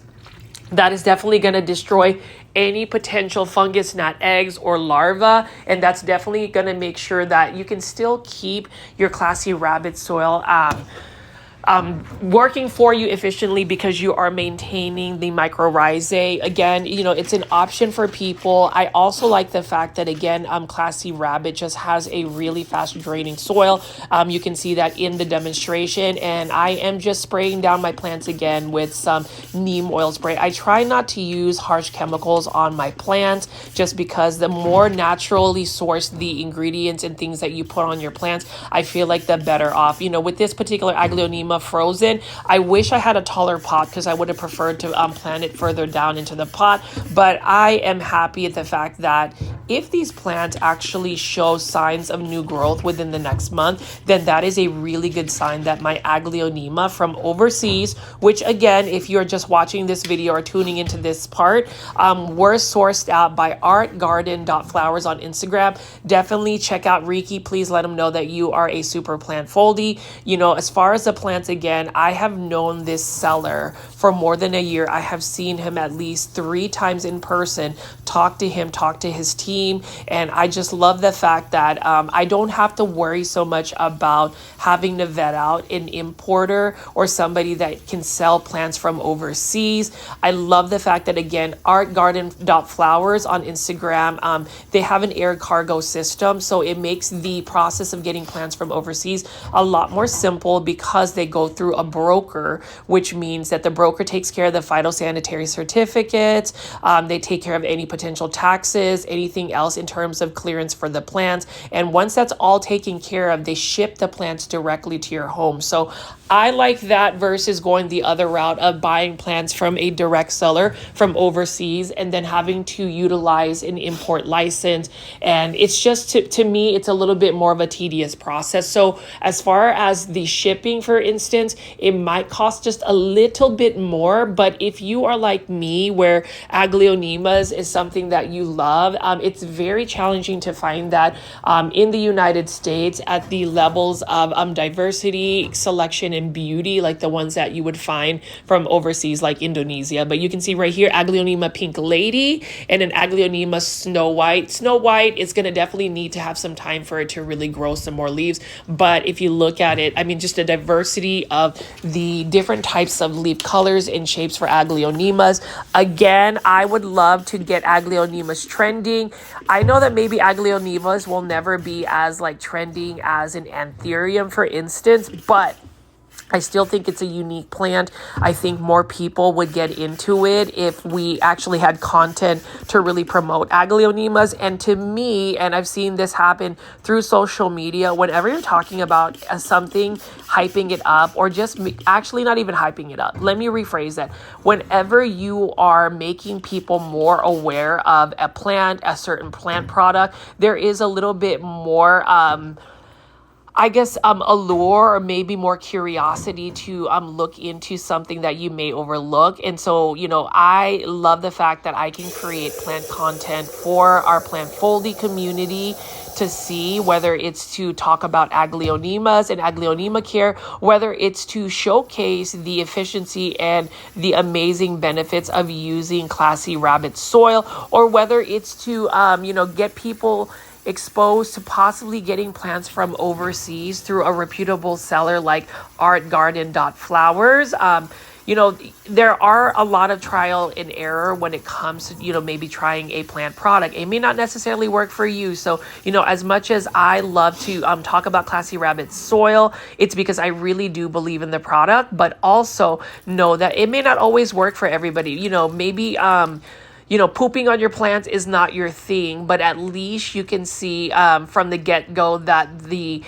That is definitely going to destroy any potential fungus, gnat eggs, or larvae, and that's definitely going to make sure that you can still keep your Classy Rabbit soil working for you efficiently, because you are maintaining the mycorrhizae. Again, you know, it's an option for people. I also like the fact that, again, Classy Rabbit just has a really fast draining soil. You can see that in the demonstration, and I am just spraying down my plants again with some neem oil spray. I try not to use harsh chemicals on my plants, just because the more naturally sourced the ingredients and things that you put on your plants, I feel like the better off. You know, with this particular Aglaonema frozen, I wish I had a taller pot, because I would have preferred to plant it further down into the pot. But I am happy at the fact that if these plants actually show signs of new growth within the next month, then that is a really good sign that my Aglaonema from overseas, which again, if you're just watching this video or tuning into this part, were sourced out by artgarden.flowers on Instagram. Definitely check out Ricky. Please let him know that you are a super plant foldy. You know, as far as the plants, again, I have known this seller for more than a year. I have seen him at least 3 times in person, talk to him, talk to his team, and I just love the fact that I don't have to worry so much about having to vet out an importer or somebody that can sell plants from overseas. I love the fact that, again, artgarden.flowers on Instagram, they have an air cargo system, so it makes the process of getting plants from overseas a lot more simple, because they go through a broker, which means that the broker takes care of the phytosanitary certificates, they take care of any potential taxes, anything else in terms of clearance for the plants, and once that's all taken care of, they ship the plants directly to your home. So I like that versus going the other route of buying plants from a direct seller from overseas and then having to utilize an import license. And it's just, to me, it's a little bit more of a tedious process. So as far as the shipping, for instance, it might cost just a little bit more. But if you are like me, where Aglaonemas is something that you love, it's very challenging to find that in the United States at the levels of diversity, selection, and beauty, like the ones that you would find from overseas, like Indonesia. But you can see right here, Aglaonema Pink Lady and an Aglaonema Snow White. Snow White is going to definitely need to have some time for it to really grow some more leaves. But if you look at it, I mean, just a diversity of the different types of leaf colors and shapes for Aglaonemas. Again, I would love to get Aglaonemas trending. I know that maybe Aglaonemas will never be as like trending as an anthurium, for instance, but I still think it's a unique plant. I think more people would get into it if we actually had content to really promote Aglaonemas. And to me, and I've seen this happen through social media, whenever you're talking about something, hyping it up, or just actually not even hyping it up. Let me rephrase that. Whenever you are making people more aware of a plant, a certain plant product, there is a little bit more allure or maybe more curiosity to look into something that you may overlook. And so, I love the fact that I can create plant content for our plant foldy community to see, whether it's to talk about Aglaonemas and Aglaonema care, whether it's to showcase the efficiency and the amazing benefits of using Classy Rabbit soil, or whether it's to, get people exposed to possibly getting plants from overseas through a reputable seller like artgarden.flowers. There are a lot of trial and error when it comes to, maybe trying a plant product. It may not necessarily work for you. So, as much as I love to talk about Classy Rabbit soil, it's because I really do believe in the product, but also know that it may not always work for everybody. Maybe pooping on your plants is not your thing, but at least you can see from the get-go that the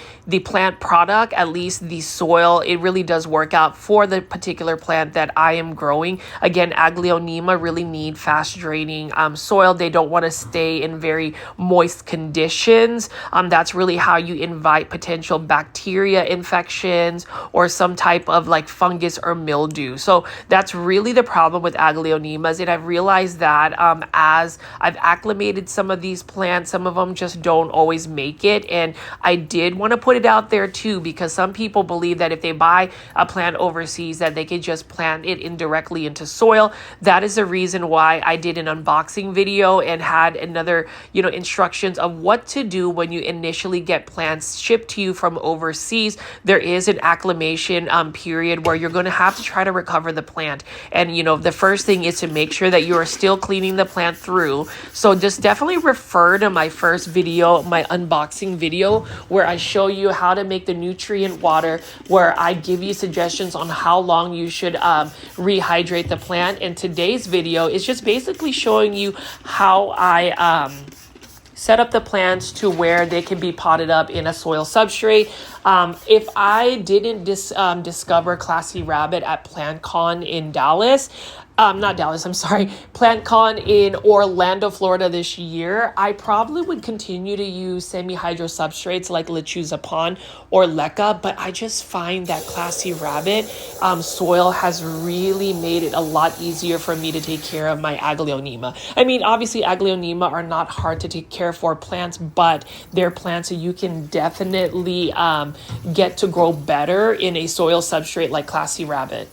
plant product, at least the soil, it really does work out for the particular plant that I am growing. Again, Aglaonema really need fast draining soil. They don't want to stay in very moist conditions. That's really how you invite potential bacteria infections or some type of like fungus or mildew. So that's really the problem with Aglaonemas, and I've realized that as I've acclimated some of these plants, some of them just don't always make it. And I did want to put it out there too, because some people believe that if they buy a plant overseas that they could just plant it indirectly into soil. That is the reason why I did an unboxing video and had another, instructions of what to do when you initially get plants shipped to you from overseas. There is an acclimation period where you're going to have to try to recover the plant. And, the first thing is to make sure that you are still cleaning the plant through. So just definitely refer to my first video, my unboxing video, where I show you how to make the nutrient water, where I give you suggestions on how long you should rehydrate the plant. And today's video is just basically showing you how I set up the plants to where they can be potted up in a soil substrate. If I didn't discover Classy Rabbit at PlantCon in Dallas, not Dallas, I'm sorry, PlantCon in Orlando, Florida this year, I probably would continue to use semi-hydro substrates like Lechuza Pond or Leca, but I just find that Classy Rabbit soil has really made it a lot easier for me to take care of my Aglaonema. I mean, obviously Aglaonema are not hard to take care for plants, but they're plants that you can definitely get to grow better in a soil substrate like Classy Rabbit.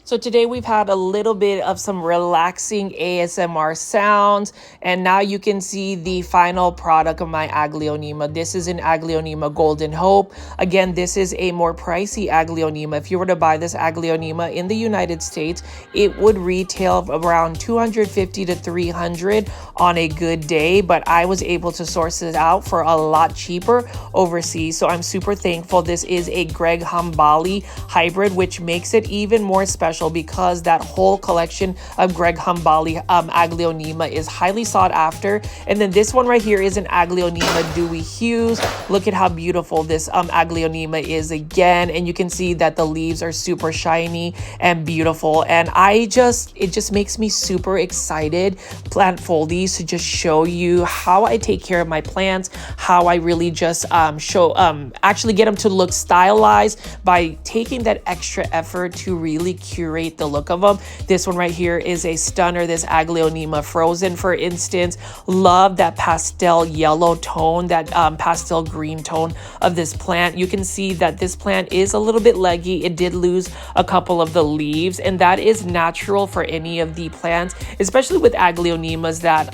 So today we've had a little bit of some relaxing ASMR sounds, and now you can see the final product of my Aglaonema. This is an Aglaonema Golden Hope. Again, this is a more pricey Aglaonema. If you were to buy this Aglaonema in the United States, it would retail around $250 to $300 on a good day, but I was able to source it out for a lot cheaper overseas. So I'm super thankful. This is a Greg Humbali hybrid, which makes it even more special because that whole collection of Greg Humbali Aglaonema is highly sought after. And then this one right here is an Aglaonema Dewy Hues. Look at how beautiful this Aglaonema is again, and you can see that the leaves are super shiny and beautiful. And it just makes me super excited, Plant Foldies, to just show you how I take care of my plants, how I really just actually get them to look stylized by taking that extra effort to really curate the look of them. This one right here is a stunner, this Aglaonema Frozen, for instance. Love that pastel yellow tone, that pastel green tone of this plant. You can see that this plant is a little bit leggy. It did lose a couple of the leaves, and that is natural for any of the plants, especially with Aglaonemas that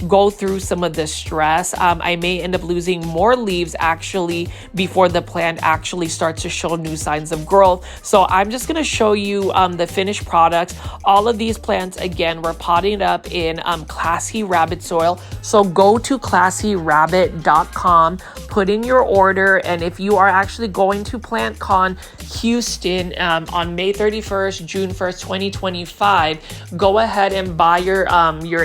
go through some of the stress. I may end up losing more leaves actually before the plant actually starts to show new signs of growth. So I'm just going to show you the finished products. All of these plants, again, we're potting up in Classy Rabbit soil. So go to classyrabbit.com, put in your order, and if you are actually going to PlantCon Houston on May 31st, June 1st, 2025, go ahead and buy your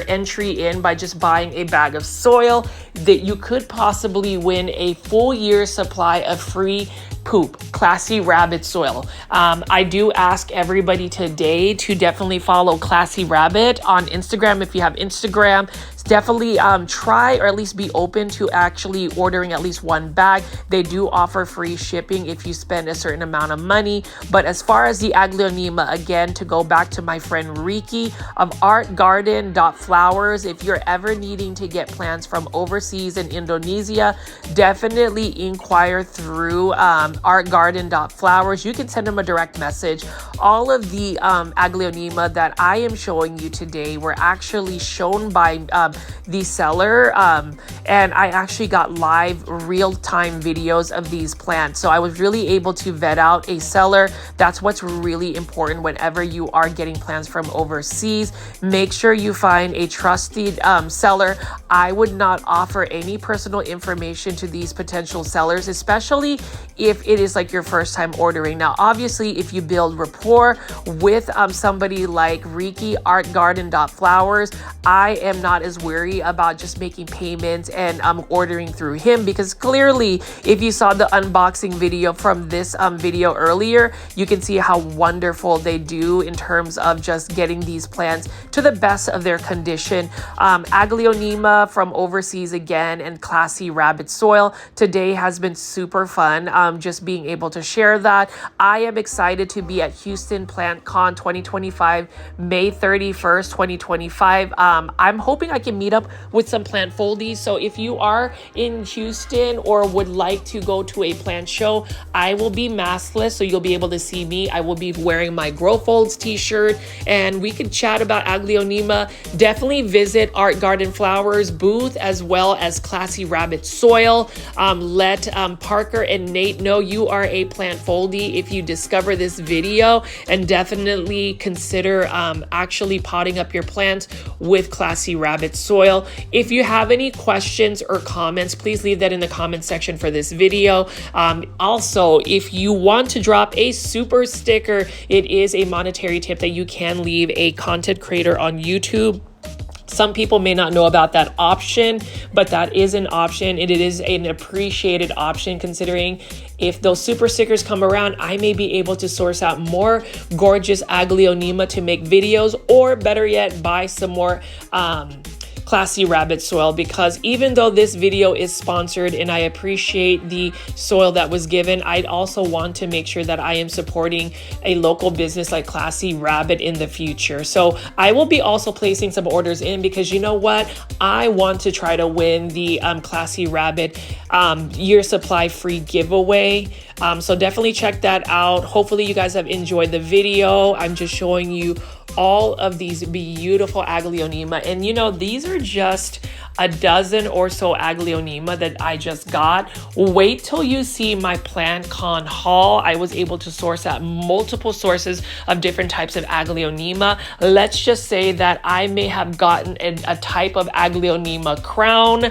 entry in by just buying a bag of soil. That you could possibly win a full year's supply of free poop, Classy Rabbit soil. I do ask everybody today to definitely follow Classy Rabbit on Instagram. If you have Instagram, definitely try or at least be open to actually ordering at least one bag. They do offer free shipping if you spend a certain amount of money. But as far as the Aglaonema, again, to go back to my friend Riki of artgarden.flowers, if you're ever needing to get plants from overseas in Indonesia, definitely inquire through artgarden.flowers. You can send them a direct message. All of the Aglaonema that I am showing you today were actually shown by the seller, and I actually got live real-time videos of these plants. So I was really able to vet out a seller. That's what's really important whenever you are getting plants from overseas. Make sure you find a trusted seller. I would not offer any personal information to these potential sellers, especially if it is like your first time ordering. Now, obviously, if you build rapport with somebody like Riki, artgarden.flowers, I am not as worried about just making payments and ordering through him, because clearly, if you saw the unboxing video from this video earlier, you can see how wonderful they do in terms of just getting these plants to the best of their condition. Aglaonema from overseas again, and Classy Rabbit soil today has been super fun. Just being able to share that. I am excited to be at Houston PlantCon 2025, May 31st, 2025. I'm hoping I can meet up with some plant foldies. So if you are in Houston or would like to go to a plant show, I will be maskless, so you'll be able to see me. I will be wearing my Grow Folds t-shirt, and we could chat about Aglaonema. Definitely visit Art Garden Flowers booth as well as Classy Rabbit soil. Let Parker and Nate know you are a plant foldie if you discover this video, and definitely consider actually potting up your plants with Classy Rabbit soil. If you have any questions or comments, please leave that in the comment section for this video. Also, if you want to drop a super sticker, it is a monetary tip that you can leave a content creator on YouTube. Some people may not know about that option, but that is an option. It is an appreciated option, considering if those super stickers come around, I may be able to source out more gorgeous Aglaonema to make videos, or better yet, buy some more Classy Rabbit soil, because even though this video is sponsored and I appreciate the soil that was given, I'd also want to make sure that I am supporting a local business like Classy Rabbit in the future. So I will be also placing some orders in, because you know what? I want to try to win the Classy Rabbit year supply free giveaway. So definitely check that out. Hopefully you guys have enjoyed the video. I'm just showing you all of these beautiful Aglaonema, and you know, these are just a dozen or so Aglaonema that I just got. Wait till you see my PlantCon haul. I was able to source at multiple sources of different types of Aglaonema. Let's just say that I may have gotten a type of Aglaonema crown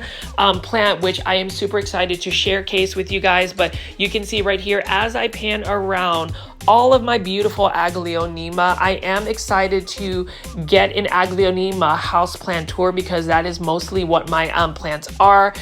plant, which I am super excited to share case with you guys. But you can see right here as I pan around all of my beautiful Aglaonema, I am excited to get an Aglaonema houseplant tour, because that is mostly what my plants are.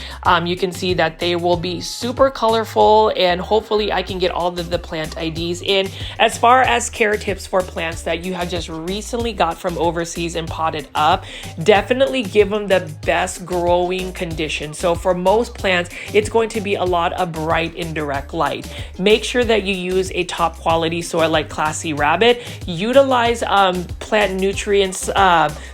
You can see that they will be super colorful, and hopefully I can get all of the plant IDs in. As far as care tips for plants that you have just recently got from overseas and potted up, definitely give them the best growing conditions. So for most plants, it's going to be a lot of bright indirect light. Make sure that you use a top quality soil like Classy Rabbit. Utilize plant nutrients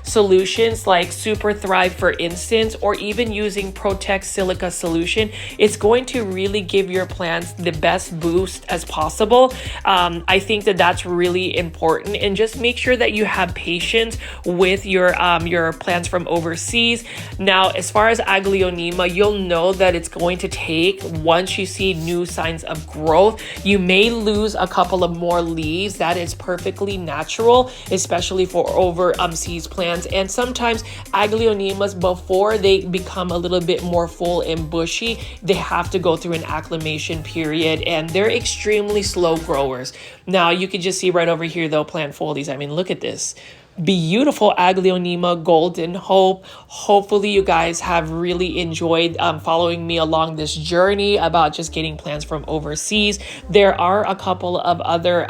solutions like Super Thrive, for instance, or even using Protect Silica solution. It's going to really give your plants the best boost as possible. I think that that's really important, and just make sure that you have patience with your plants from overseas. Now, as far as Aglaonema, you'll know that it's going to take, once you see new signs of growth, you may lose a couple of more leaves. That is perfectly natural, especially for overseas plants. And sometimes Aglaonemas, before they become a little bit more full and bushy, they have to go through an acclimation period, and they're extremely slow growers. Now you can just see right over here though, plant foldies. I mean, look at this beautiful Aglaonema Golden Hope. Hopefully you guys have really enjoyed following me along this journey about just getting plants from overseas. There are a couple of other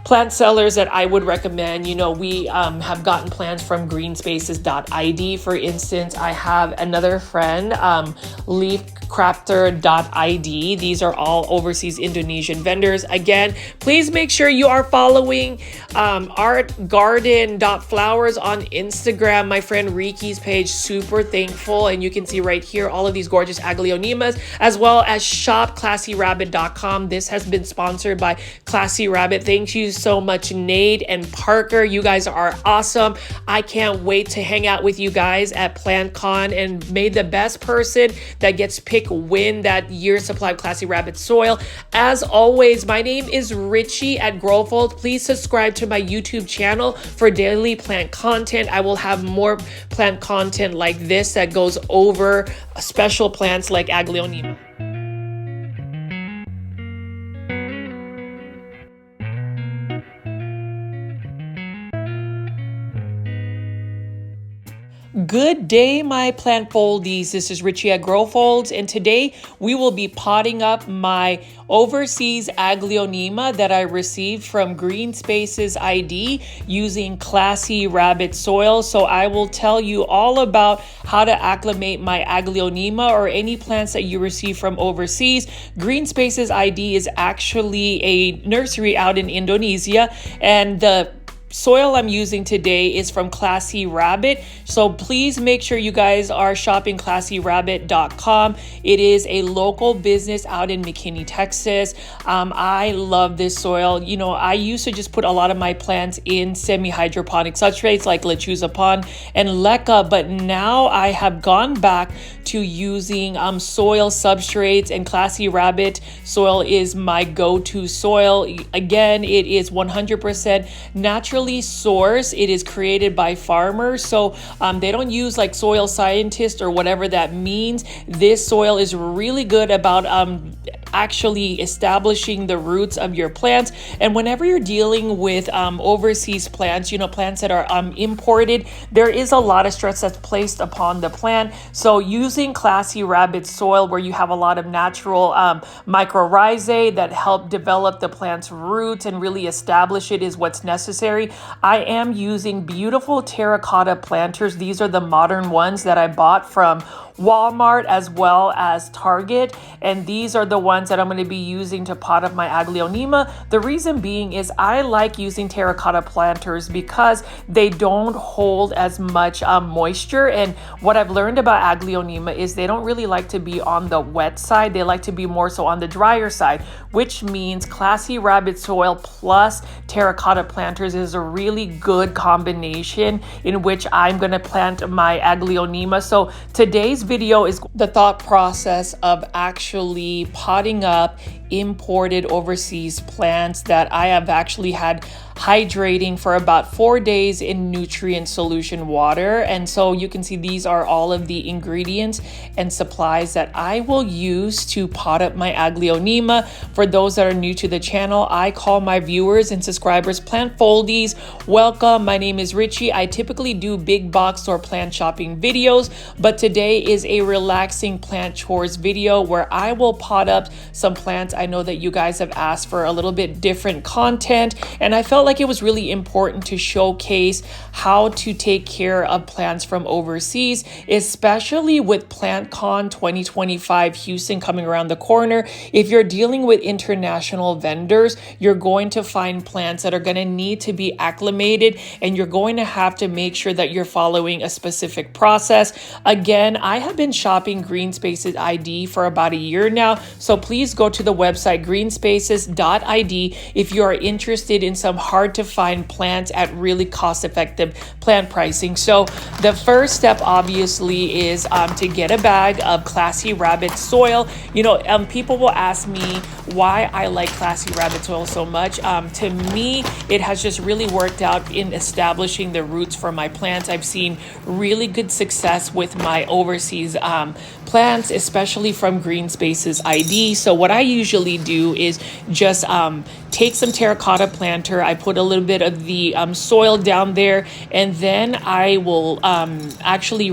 plant sellers that I would recommend. You know, we have gotten plants from GREENSPACES.ID. For instance, I have another friend, leafcrafter.id. These are all overseas Indonesian vendors. Again, please make sure you are following artgarden.flowers on Instagram, my friend Riki's page. Super thankful. And you can see right here all of these gorgeous Aglaonemas, as well as shopclassyrabbit.com. This has been sponsored by Classy Rabbit. Thank you so much, Nate and Parker. You guys are awesome. I can't wait to hang out with you guys at PlantCon, and may the best person that gets picked win that year's supply of Classy Rabbit soil. As always, my name is Richie at Growfold. Please subscribe to my YouTube channel for daily plant content. I will have more plant content like this that goes over special plants like Aglaonema. Good day, my plant foldies. This is Richie at Growfolds, and today we will be potting up my overseas Aglaonema that I received from GREENSPACES.ID using Classy Rabbit soil. So I will tell you all about how to acclimate my Aglaonema or any plants that you receive from overseas. GREENSPACES.ID is actually a nursery out in Indonesia, and the soil I'm using today is from Classy Rabbit. So please make sure you guys are shopping classyrabbit.com. It is a local business out in McKinney, Texas. I love this soil. You know, I used to just put a lot of my plants in semi-hydroponic substrates like Lechuza Pond and Leca, but now I have gone back to using soil substrates, and Classy Rabbit soil is my go-to soil. Again, it is 100% naturally sourced. It is created by farmers, so they don't use like soil scientists or whatever that means. This soil is really good about actually establishing the roots of your plants. And whenever you're dealing with overseas plants, you know, plants that are imported, there is a lot of stress that's placed upon the plant. So using Classy Rabbit soil, where you have a lot of natural mycorrhizae that help develop the plant's roots and really establish it, is what's necessary. I am using beautiful terracotta planters. These are the modern ones that I bought from Walmart as well as Target, and these are the ones that I'm going to be using to pot up my Aglaonema. The reason being is I like using terracotta planters because they don't hold as much moisture, and what I've learned about Aglaonema is they don't really like to be on the wet side. They like to be more so on the drier side, which means Classy Rabbit soil plus terracotta planters is a really good combination in which I'm going to plant my Aglaonema. So today's video is the thought process of actually potting up imported overseas plants that I have actually had hydrating for about 4 days in nutrient solution water. And so you can see these are all of the ingredients and supplies that I will use to pot up my Aglaonema. For those that are new to the channel, I call my viewers and subscribers plant foldies. Welcome, my name is Richie. I typically do big box or plant shopping videos, but today is a relaxing plant chores video where I will pot up some plants. I know that you guys have asked for a little bit different content, and I felt like it was really important to showcase how to take care of plants from overseas, especially with PlantCon 2025 Houston coming around the corner. If you're dealing with international vendors, you're going to find plants that are going to need to be acclimated, and you're going to have to make sure that you're following a specific process. Again, I have been shopping GREENSPACES.ID for about a year now, so please go to the website GREENSPACES.ID if you are interested in some hard to find plants at really cost-effective plant pricing. So the first step obviously is to get a bag of Classy Rabbit soil. You know, people will ask me why I like Classy Rabbit soil so much. To me, it has just really worked out in establishing the roots for my plants. I've seen really good success with my overseas plants, especially from GREENSPACES.ID. So what I usually do is just take some terracotta planter. I put a little bit of the soil down there, and then I will actually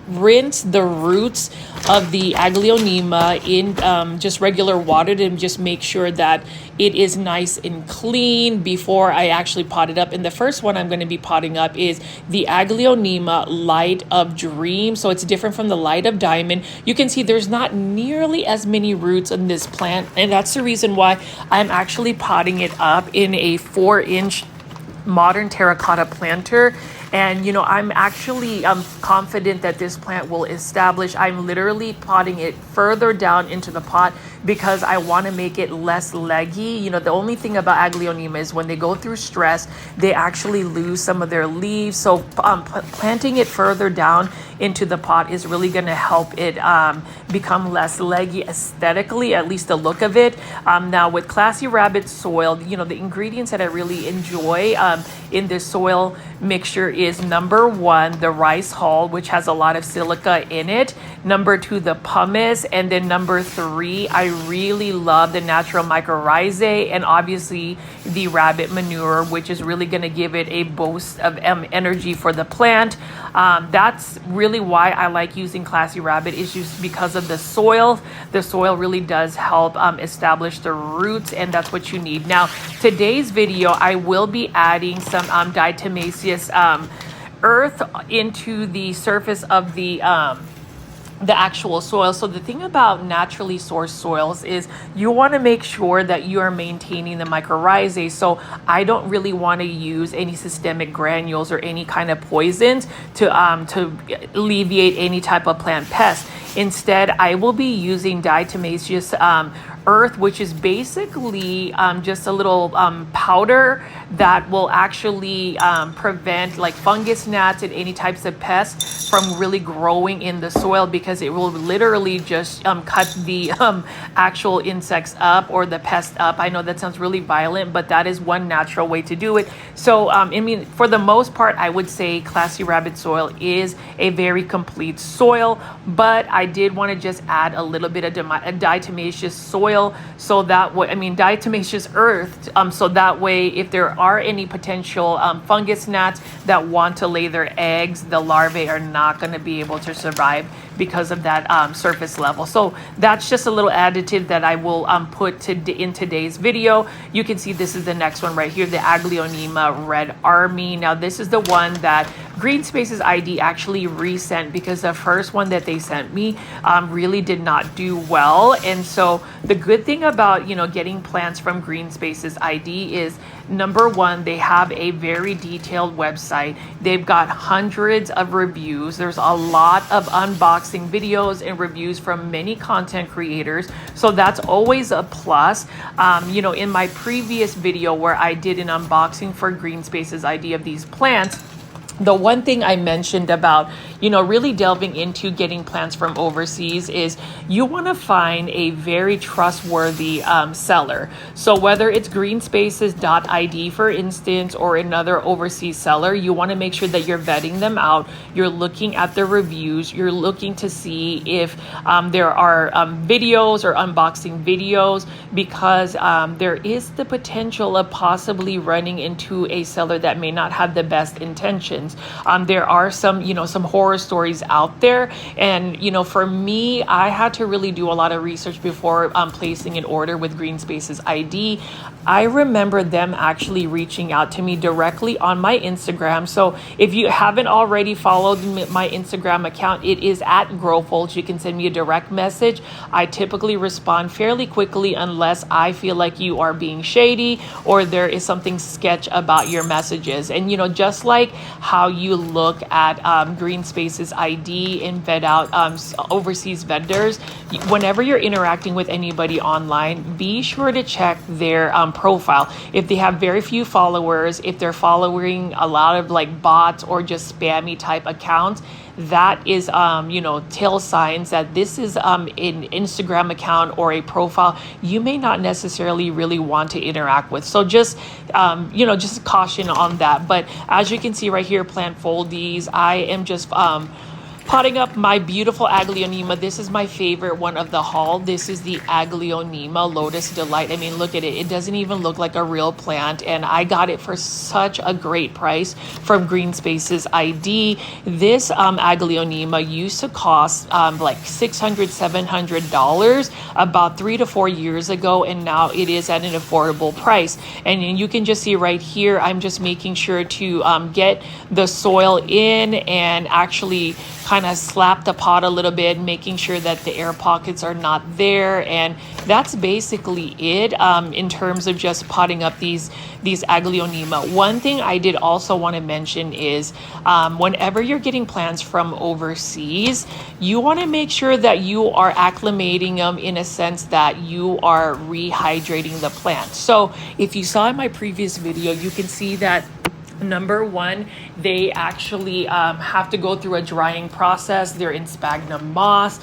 rinse the roots of the Aglaonema in just regular water to just make sure that it is nice and clean before I actually pot it up. And the first one I'm going to be potting up is the Aglaonema Light of Dream. So it's different from the Light of Diamond. You can see there's not nearly as many roots in this plant, and that's the reason why I'm actually potting it up in a 4-inch modern terracotta planter. And you know, I'm actually confident that this plant will establish. I'm literally potting it further down into the pot because I want to make it less leggy. You know, the only thing about Aglaonema is when they go through stress, they actually lose some of their leaves. So planting it further down into the pot is really going to help it become less leggy aesthetically, at least the look of it. Now with Classy Rabbit soil, you know, the ingredients that I really enjoy in this soil mixture is number 1, the rice hull, which has a lot of silica in it. Number 2, the pumice. And then number 3, I really love the natural mycorrhizae, and obviously the rabbit manure, which is really going to give it a boost of energy for the plant. That's really why I like using Classy Rabbit, is just because of the soil. The soil really does help establish the roots, and that's what you need. Now, today's video, I will be adding some diatomaceous earth into the surface of the actual soil. So the thing about naturally sourced soils is you want to make sure that you are maintaining the mycorrhizae. So I don't really want to use any systemic granules or any kind of poisons to alleviate any type of plant pest. Instead, I will be using diatomaceous earth, which is basically just a little powder that will actually prevent like fungus gnats and any types of pests from really growing in the soil, because it will literally just cut the actual insects up or the pest up. I know that sounds really violent, but that is one natural way to do it. So I mean, for the most part, I would say Classy Rabbit soil is a very complete soil, but I did want to just add a little bit of diatomaceous soil soil, so that way, I mean diatomaceous earth, so that way if there are any potential fungus gnats that want to lay their eggs, the larvae are not going to be able to survive because of that surface level. So that's just a little additive that I will put in today's video. You can see this is the next one right here, the Aglaonema Red Army. Now this is the one that GREENSPACES.ID actually resent, because the first one that they sent me really did not do well. And so the good thing about, you know, getting plants from GREENSPACES.ID is, number one, they have a very detailed website. They've got hundreds of reviews. There's a lot of unboxing videos and reviews from many content creators. So that's always a plus. You know, in my previous video where I did an unboxing for GREENSPACES.ID of these plants, the one thing I mentioned about, you know, really delving into getting plants from overseas is you want to find a very trustworthy seller. So whether it's GREENSPACES.ID, for instance, or another overseas seller, you want to make sure that you're vetting them out. You're looking at the reviews. You're looking to see if there are videos or unboxing videos, because there is the potential of possibly running into a seller that may not have the best intentions. There are some, you know, some horror stories out there. And, you know, for me, I had to really do a lot of research before placing an order with GREENSPACES.ID. I remember them actually reaching out to me directly on my Instagram. So if you haven't already followed my Instagram account, it is at Growfolds. You can send me a direct message. I typically respond fairly quickly unless I feel like you are being shady or there is something sketch about your messages. And, you know, just like how you look at GREENSPACES.ID and vet out overseas vendors, whenever you're interacting with anybody online, be sure to check their profile. If they have very few followers, if they're following a lot of like bots or just spammy type accounts, that is, you know, tell signs that this is an Instagram account or a profile you may not necessarily really want to interact with. So just, you know, just caution on that. But as you can see right here, plant foldies, I am just potting up my beautiful Aglaonema. This is my favorite one of the haul. This is the Aglaonema Lotus Delight. I mean, look at it. It doesn't even look like a real plant. And I got it for such a great price from GREENSPACES.ID. This Aglaonema used to cost like $600, $700 about 3 to 4 years ago. And now it is at an affordable price. And you can just see right here, I'm just making sure to get the soil in and actually kind of slap the pot a little bit, making sure that the air pockets are not there. And that's basically it in terms of just potting up these Aglaonema. One thing I did also want to mention is whenever you're getting plants from overseas, you want to make sure that you are acclimating them in a sense that you are rehydrating the plant. So if you saw in my previous video, you can see that number one, they actually have to go through a drying process. They're in sphagnum moss.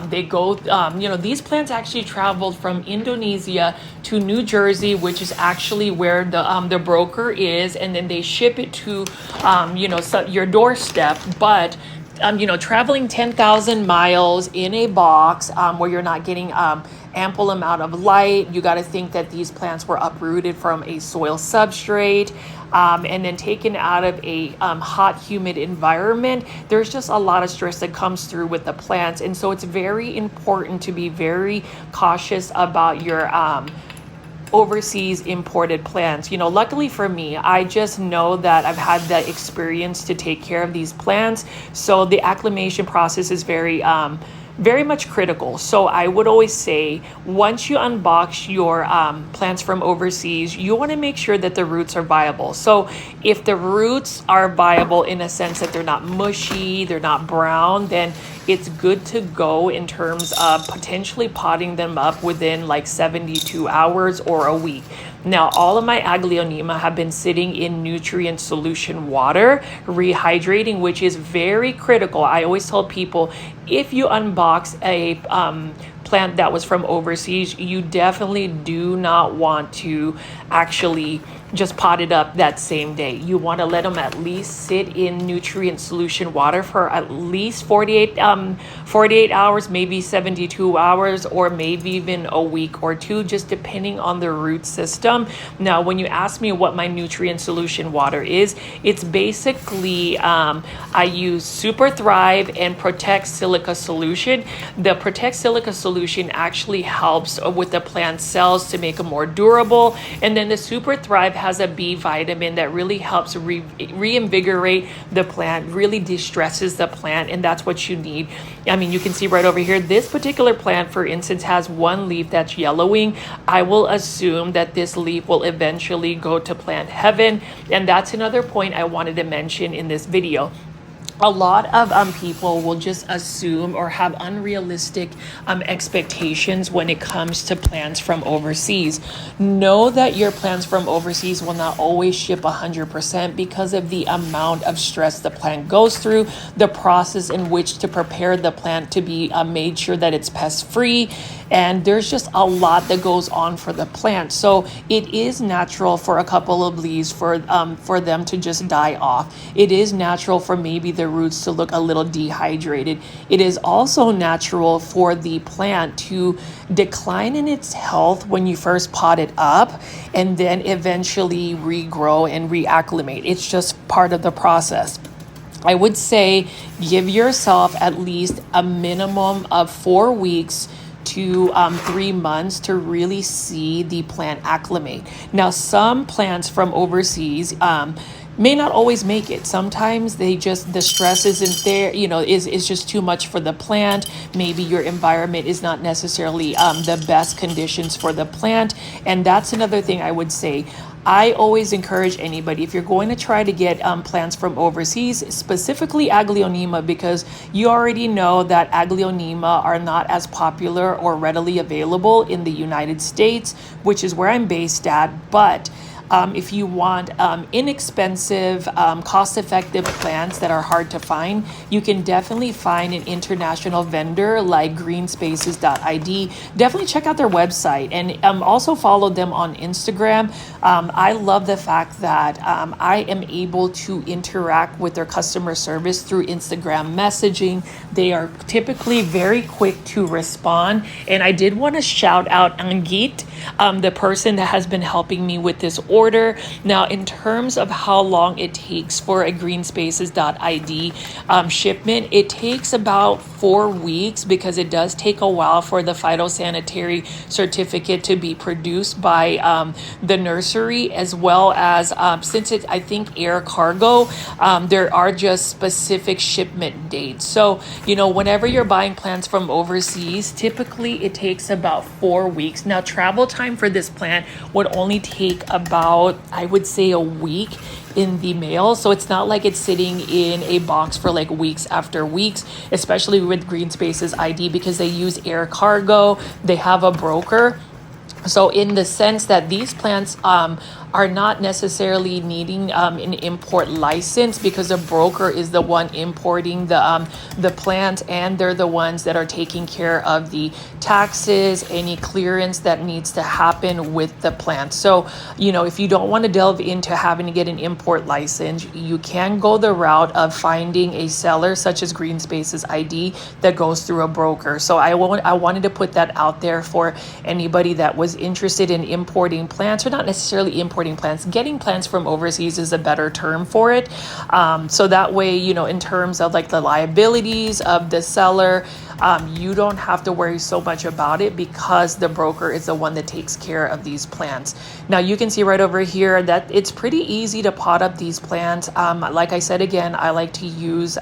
They go, you know, these plants actually traveled from Indonesia to New Jersey, which is actually where the broker is, and then they ship it to, you know, your doorstep. But you know, traveling 10,000 miles in a box where you're not getting ample amount of light. You got to think that these plants were uprooted from a soil substrate and then taken out of a hot, humid environment. There's just a lot of stress that comes through with the plants. And so it's very important to be very cautious about your overseas imported plants. You know, luckily for me, I just know that I've had the experience to take care of these plants. So the acclimation process is very much critical. So I would always say, once you unbox your plants from overseas, you want to make sure that the roots are viable. So if the roots are viable in a sense that they're not mushy, they're not brown, then it's good to go in terms of potentially potting them up within like 72 hours or a week. Now, all of my Aglaonema have been sitting in nutrient solution water, rehydrating, which is very critical. I always tell people, if you unbox a plant that was from overseas, you definitely do not want to actually just pot it up that same day. You want to let them at least sit in nutrient solution water for at least 48 hours, maybe 72 hours, or maybe even a week or two, just depending on the root system. Now, when you ask me what my nutrient solution water is, it's basically I use Super Thrive and Protect Silica solution. The Protect Silica solution actually helps with the plant cells to make them more durable, and then the Super Thrive has a B vitamin that really helps reinvigorate the plant, really de-stresses the plant, and that's what you need. I mean, you can see right over here, this particular plant, for instance, has one leaf that's yellowing. I will assume that this leaf will eventually go to plant heaven, and that's another point I wanted to mention in this video. A lot of people will just assume or have unrealistic expectations when it comes to plants from overseas. Know that your plants from overseas will not always ship 100% because of the amount of stress the plant goes through, the process in which to prepare the plant to be made sure that it's pest free, and there's just a lot that goes on for the plant. So it is natural for a couple of leaves for them to just die off. It is natural for maybe the roots to look a little dehydrated. It is also natural for the plant to decline in its health when you first pot it up and then eventually regrow and reacclimate. It's just part of the process. I would say give yourself at least a minimum of 4 weeks to 3 months to really see the plant acclimate. Now, some plants from overseas may not always make it. Sometimes the stress isn't there, is just too much for the plant. Maybe your environment is not necessarily the best conditions for the plant. And that's another thing I would say. I always encourage anybody, if you're going to try to get plants from overseas, specifically Aglaonema, because you already know that Aglaonema are not as popular or readily available in the United States, which is where I'm based at. But if you want inexpensive, cost-effective plants that are hard to find, you can definitely find an international vendor like GREENSPACES.ID. Definitely check out their website and also follow them on Instagram. I love the fact that I am able to interact with their customer service through Instagram messaging. They are typically very quick to respond. And I did want to shout out Angit, the person that has been helping me with this order. Now, in terms of how long it takes for a GREENSPACES.ID shipment, it takes about 4 weeks because it does take a while for the phytosanitary certificate to be produced by the nursery, as well as since it's, I think, air cargo, there are just specific shipment dates. So, whenever you're buying plants from overseas, typically it takes about 4 weeks. Now, travel time for this plant would only take about, I would say, a week in the mail. So it's not like it's sitting in a box for like weeks after weeks, especially with GREENSPACES.ID, because they use air cargo. They have a broker. So in the sense that these plants are not necessarily needing an import license, because the broker is the one importing the plant, and they're the ones that are taking care of the taxes, any clearance that needs to happen with the plant. So, if you don't want to delve into having to get an import license, you can go the route of finding a seller such as GREENSPACES.ID that goes through a broker. So I wanted to put that out there for anybody that was interested in importing plants, or not necessarily importing plants, getting plants from overseas is a better term for it. So that way, in terms of like the liabilities of the seller, you don't have to worry so much about it because the broker is the one that takes care of these plants. Now you can see right over here that it's pretty easy to pot up these plants. Like I said, again, I like to use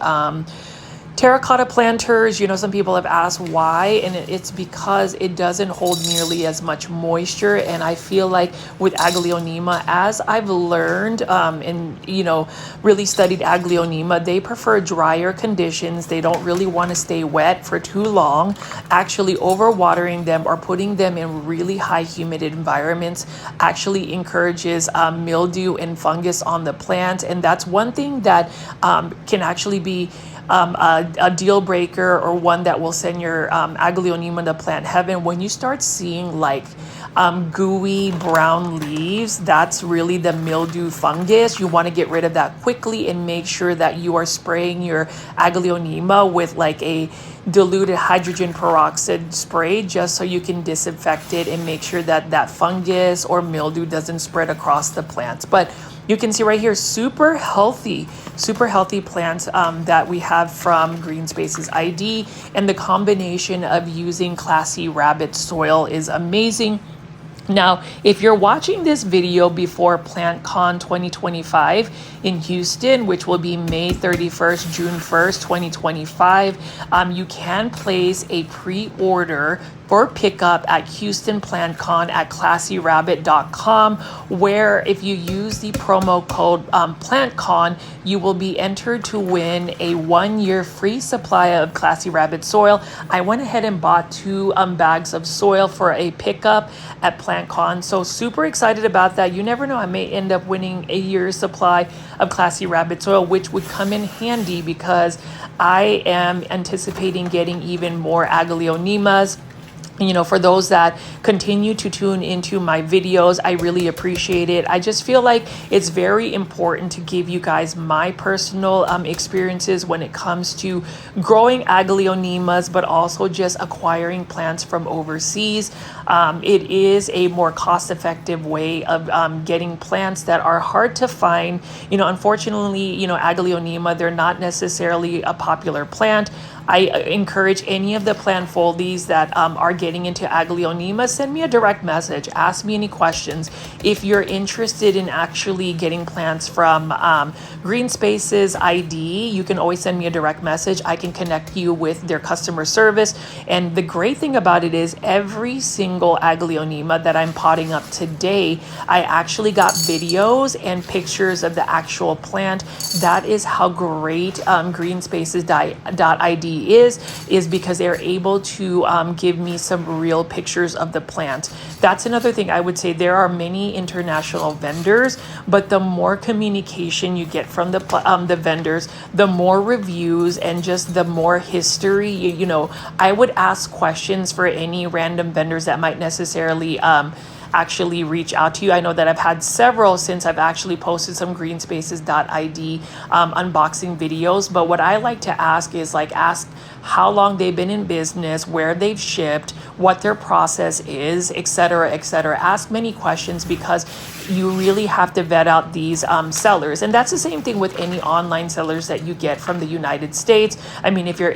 terracotta planters. Some people have asked why, and it's because it doesn't hold nearly as much moisture. And I feel like with Aglaonema, as I've learned and really studied Aglaonema, they prefer drier conditions. They don't really want to stay wet for too long. Actually overwatering them or putting them in really high humid environments actually encourages mildew and fungus on the plant, and that's one thing that can actually be a deal breaker, or one that will send your Aglaonema to plant heaven. When you start seeing like gooey brown leaves, that's really the mildew fungus. You want to get rid of that quickly and make sure that you are spraying your Aglaonema with like a diluted hydrogen peroxide spray, just so you can disinfect it and make sure that that fungus or mildew doesn't spread across the plants. But you can see right here, super healthy plants that we have from GREENSPACES.ID, and the combination of using Classy Rabbit soil is amazing. Now, if you're watching this video before PlantCon 2025 in Houston, which will be May 31st, June 1st, 2025, you can place a pre-order for pickup at Houston PlantCon at classyrabbit.com, where if you use the promo code PlantCon, you will be entered to win a 1-year free supply of Classy Rabbit soil. I went ahead and bought 2 bags of soil for a pickup at PlantCon, so super excited about that. You never know, I may end up winning a year's supply of Classy Rabbit soil, which would come in handy because I am anticipating getting even more Aglaonemas. You know, for those that continue to tune into my videos, I really appreciate it. I just feel like it's very important to give you guys my personal experiences when it comes to growing Aglaonemas, but also just acquiring plants from overseas. It is a more cost-effective way of getting plants that are hard to find. You know, unfortunately, you know, Aglaonema, they're not necessarily a popular plant. I encourage any of the plant foldies that are getting into Aglaonema, send me a direct message, ask me any questions. If you're interested in actually getting plants from GREENSPACES.ID, you can always send me a direct message. I can connect you with their customer service. And the great thing about it is every single Aglaonema that I'm potting up today, I actually got videos and pictures of the actual plant. That is how great GREENSPACES.ID is because they're able to give me some real pictures of the plant. That's another thing I would say. There are many international vendors, but the more communication you get from the vendors, the more reviews and just the more history. You know, I would ask questions for any random vendors that might necessarily actually reach out to you. I know that I've had several since I've actually posted some GREENSPACES.ID unboxing videos, but what I like to ask is ask how long they've been in business, where they've shipped, what their process is, etc., etc. Ask many questions because you really have to vet out these sellers. And that's the same thing with any online sellers that you get from the United States. I mean, if you're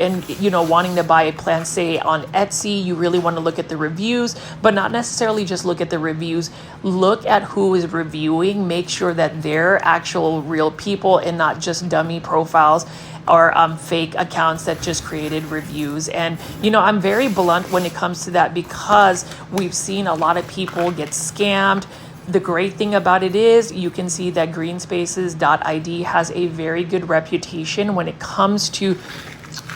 wanting to buy a plant, say on Etsy, you really want to look at the reviews, but not necessarily just look at the reviews. Look at who is reviewing, make sure that they're actual real people and not just dummy profiles or fake accounts that just created reviews. And I'm very blunt when it comes to that because we've seen a lot of people get scammed. The great thing about it is you can see that GREENSPACES.ID has a very good reputation when it comes to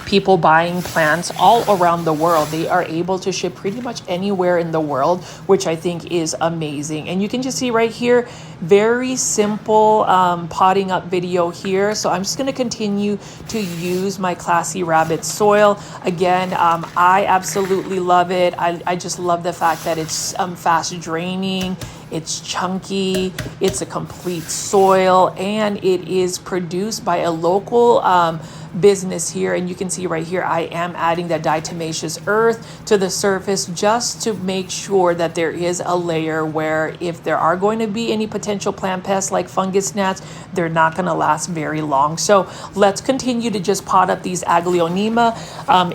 people buying plants all around the world. They are able to ship pretty much anywhere in the world, which I think is amazing. And you can just see right here, very simple potting up video here. So I'm just going to continue to use my Classy Rabbit soil. Again, I absolutely love it. I just love the fact that it's fast draining. It's chunky, it's a complete soil, and it is produced by a local business here. And you can see right here, I am adding that diatomaceous earth to the surface just to make sure that there is a layer where if there are going to be any potential plant pests like fungus gnats, they're not going to last very long. So let's continue to just pot up these Aglaonema.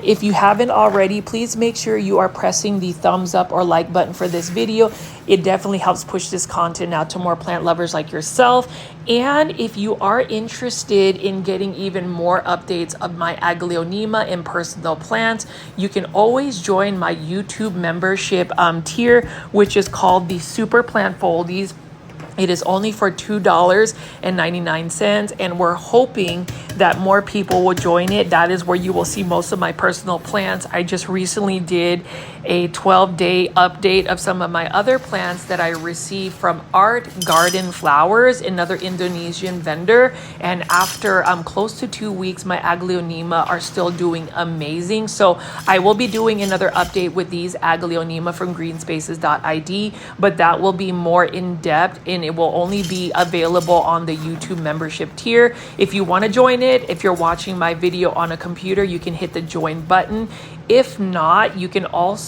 If you haven't already, please make sure you are pressing the thumbs up or like button for this video. It definitely helps push this content out to more plant lovers like yourself. And if you are interested in getting even more updates of my Aglaonema and personal plants, you can always join my YouTube membership tier, which is called the Super Plant Foldies. It is only for $2.99, and we're hoping that more people will join it. That is where you will see most of my personal plants. I just recently did a 12-day update of some of my other plants that I received from Art Garden Flowers, another Indonesian vendor. And after close to 2 weeks, my Aglaonema are still doing amazing. So I will be doing another update with these Aglaonema from GREENSPACES.ID, but that will be more in depth and it will only be available on the YouTube membership tier. If you want to join it, if you're watching my video on a computer, you can hit the join button. If not, you can also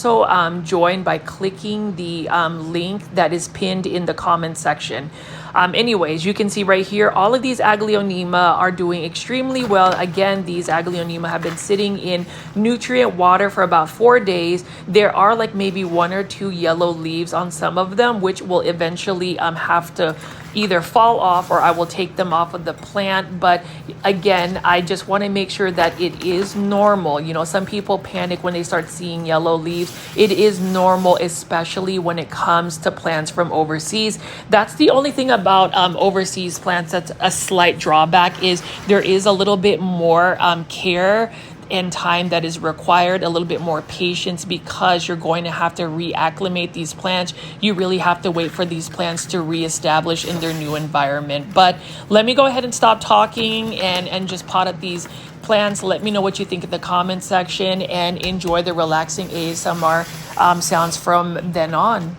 join by clicking the link that is pinned in the comment section. Anyways, you can see right here, all of these Aglaonema are doing extremely well. Again, these Aglaonema have been sitting in nutrient water for about 4 days. There are like maybe 1 or 2 yellow leaves on some of them, which will eventually have to either fall off or I will take them off of the plant. But again, I just want to make sure that it is normal. You know, some people panic when they start seeing yellow leaves. It is normal, especially when it comes to plants from overseas. That's the only thing about overseas plants that's a slight drawback, is there is a little bit more care and time that is required, a little bit more patience, because you're going to have to reacclimate these plants. You really have to wait for these plants to reestablish in their new environment. But let me go ahead and stop talking and just pot up these plants. Let me know what you think in the comment section and enjoy the relaxing ASMR sounds from then on.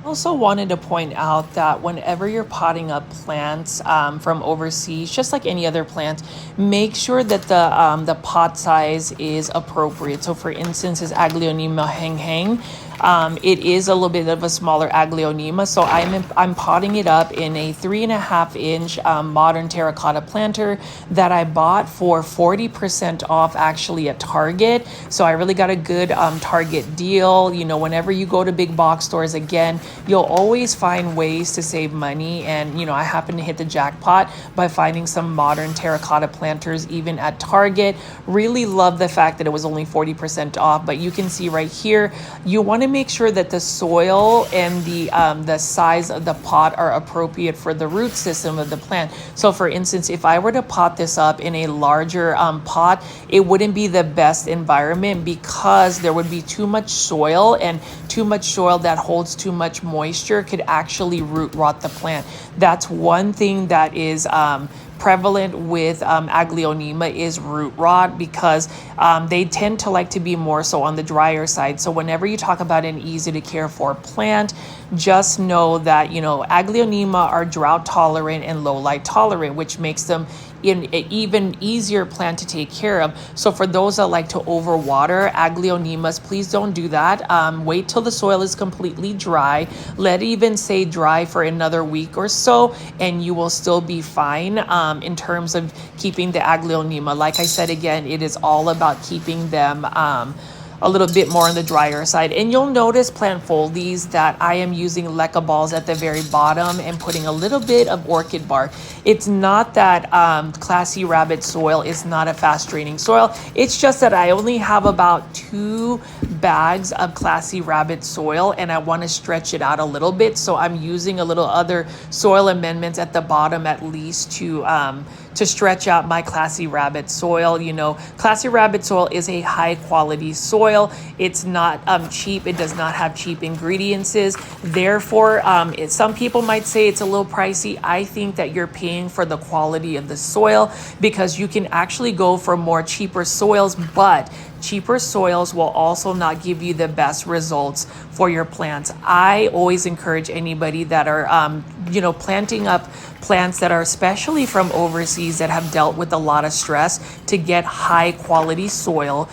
Also wanted to point out that whenever you're potting up plants from overseas, just like any other plant, make sure that the pot size is appropriate. So for instance, is Aglaonema hang hang. It is a little bit of a smaller Aglaonema, so I'm potting it up in a 3.5-inch modern terracotta planter that I bought for 40% off actually at Target. So I really got a good Target deal. You know, whenever you go to big box stores, again, you'll always find ways to save money. And, you know, I happen to hit the jackpot by finding some modern terracotta planters even at Target. Really love the fact that it was only 40% off, but you can see right here, you want to make sure that the soil and the size of the pot are appropriate for the root system of the plant. So for instance, if I were to pot this up in a larger pot, it wouldn't be the best environment because there would be too much soil, and too much soil that holds too much moisture could actually root rot the plant. That's one thing that is prevalent with Aglaonema is root rot, because they tend to like to be more so on the drier side. So whenever you talk about an easy to care for plant, just know that, you know, Aglaonema are drought tolerant and low light tolerant, which makes them an even easier plant to take care of. So for those that like to overwater Aglaonemas, please don't do that. Wait till the soil is completely dry. Let it even stay dry for another week or so, and you will still be fine in terms of keeping the Aglaonema. Like I said, again, it is all about keeping them a little bit more on the drier side. And you'll notice plant foldies that I am using leca balls at the very bottom and putting a little bit of orchid bark. It's not that Classy Rabbit soil is not a fast draining soil. It's just that I only have about 2 bags of Classy Rabbit soil and I want to stretch it out a little bit. So I'm using a little other soil amendments at the bottom at least to stretch out my Classy Rabbit soil. You know, Classy Rabbit soil is a high quality soil. It's not cheap. It does not have cheap ingredients. Therefore, some people might say it's a little pricey. I think that you're paying for the quality of the soil because you can actually go for more cheaper soils, but cheaper soils will also not give you the best results for your plants. I always encourage anybody that are, planting up plants that are especially from overseas that have dealt with a lot of stress to get high quality soil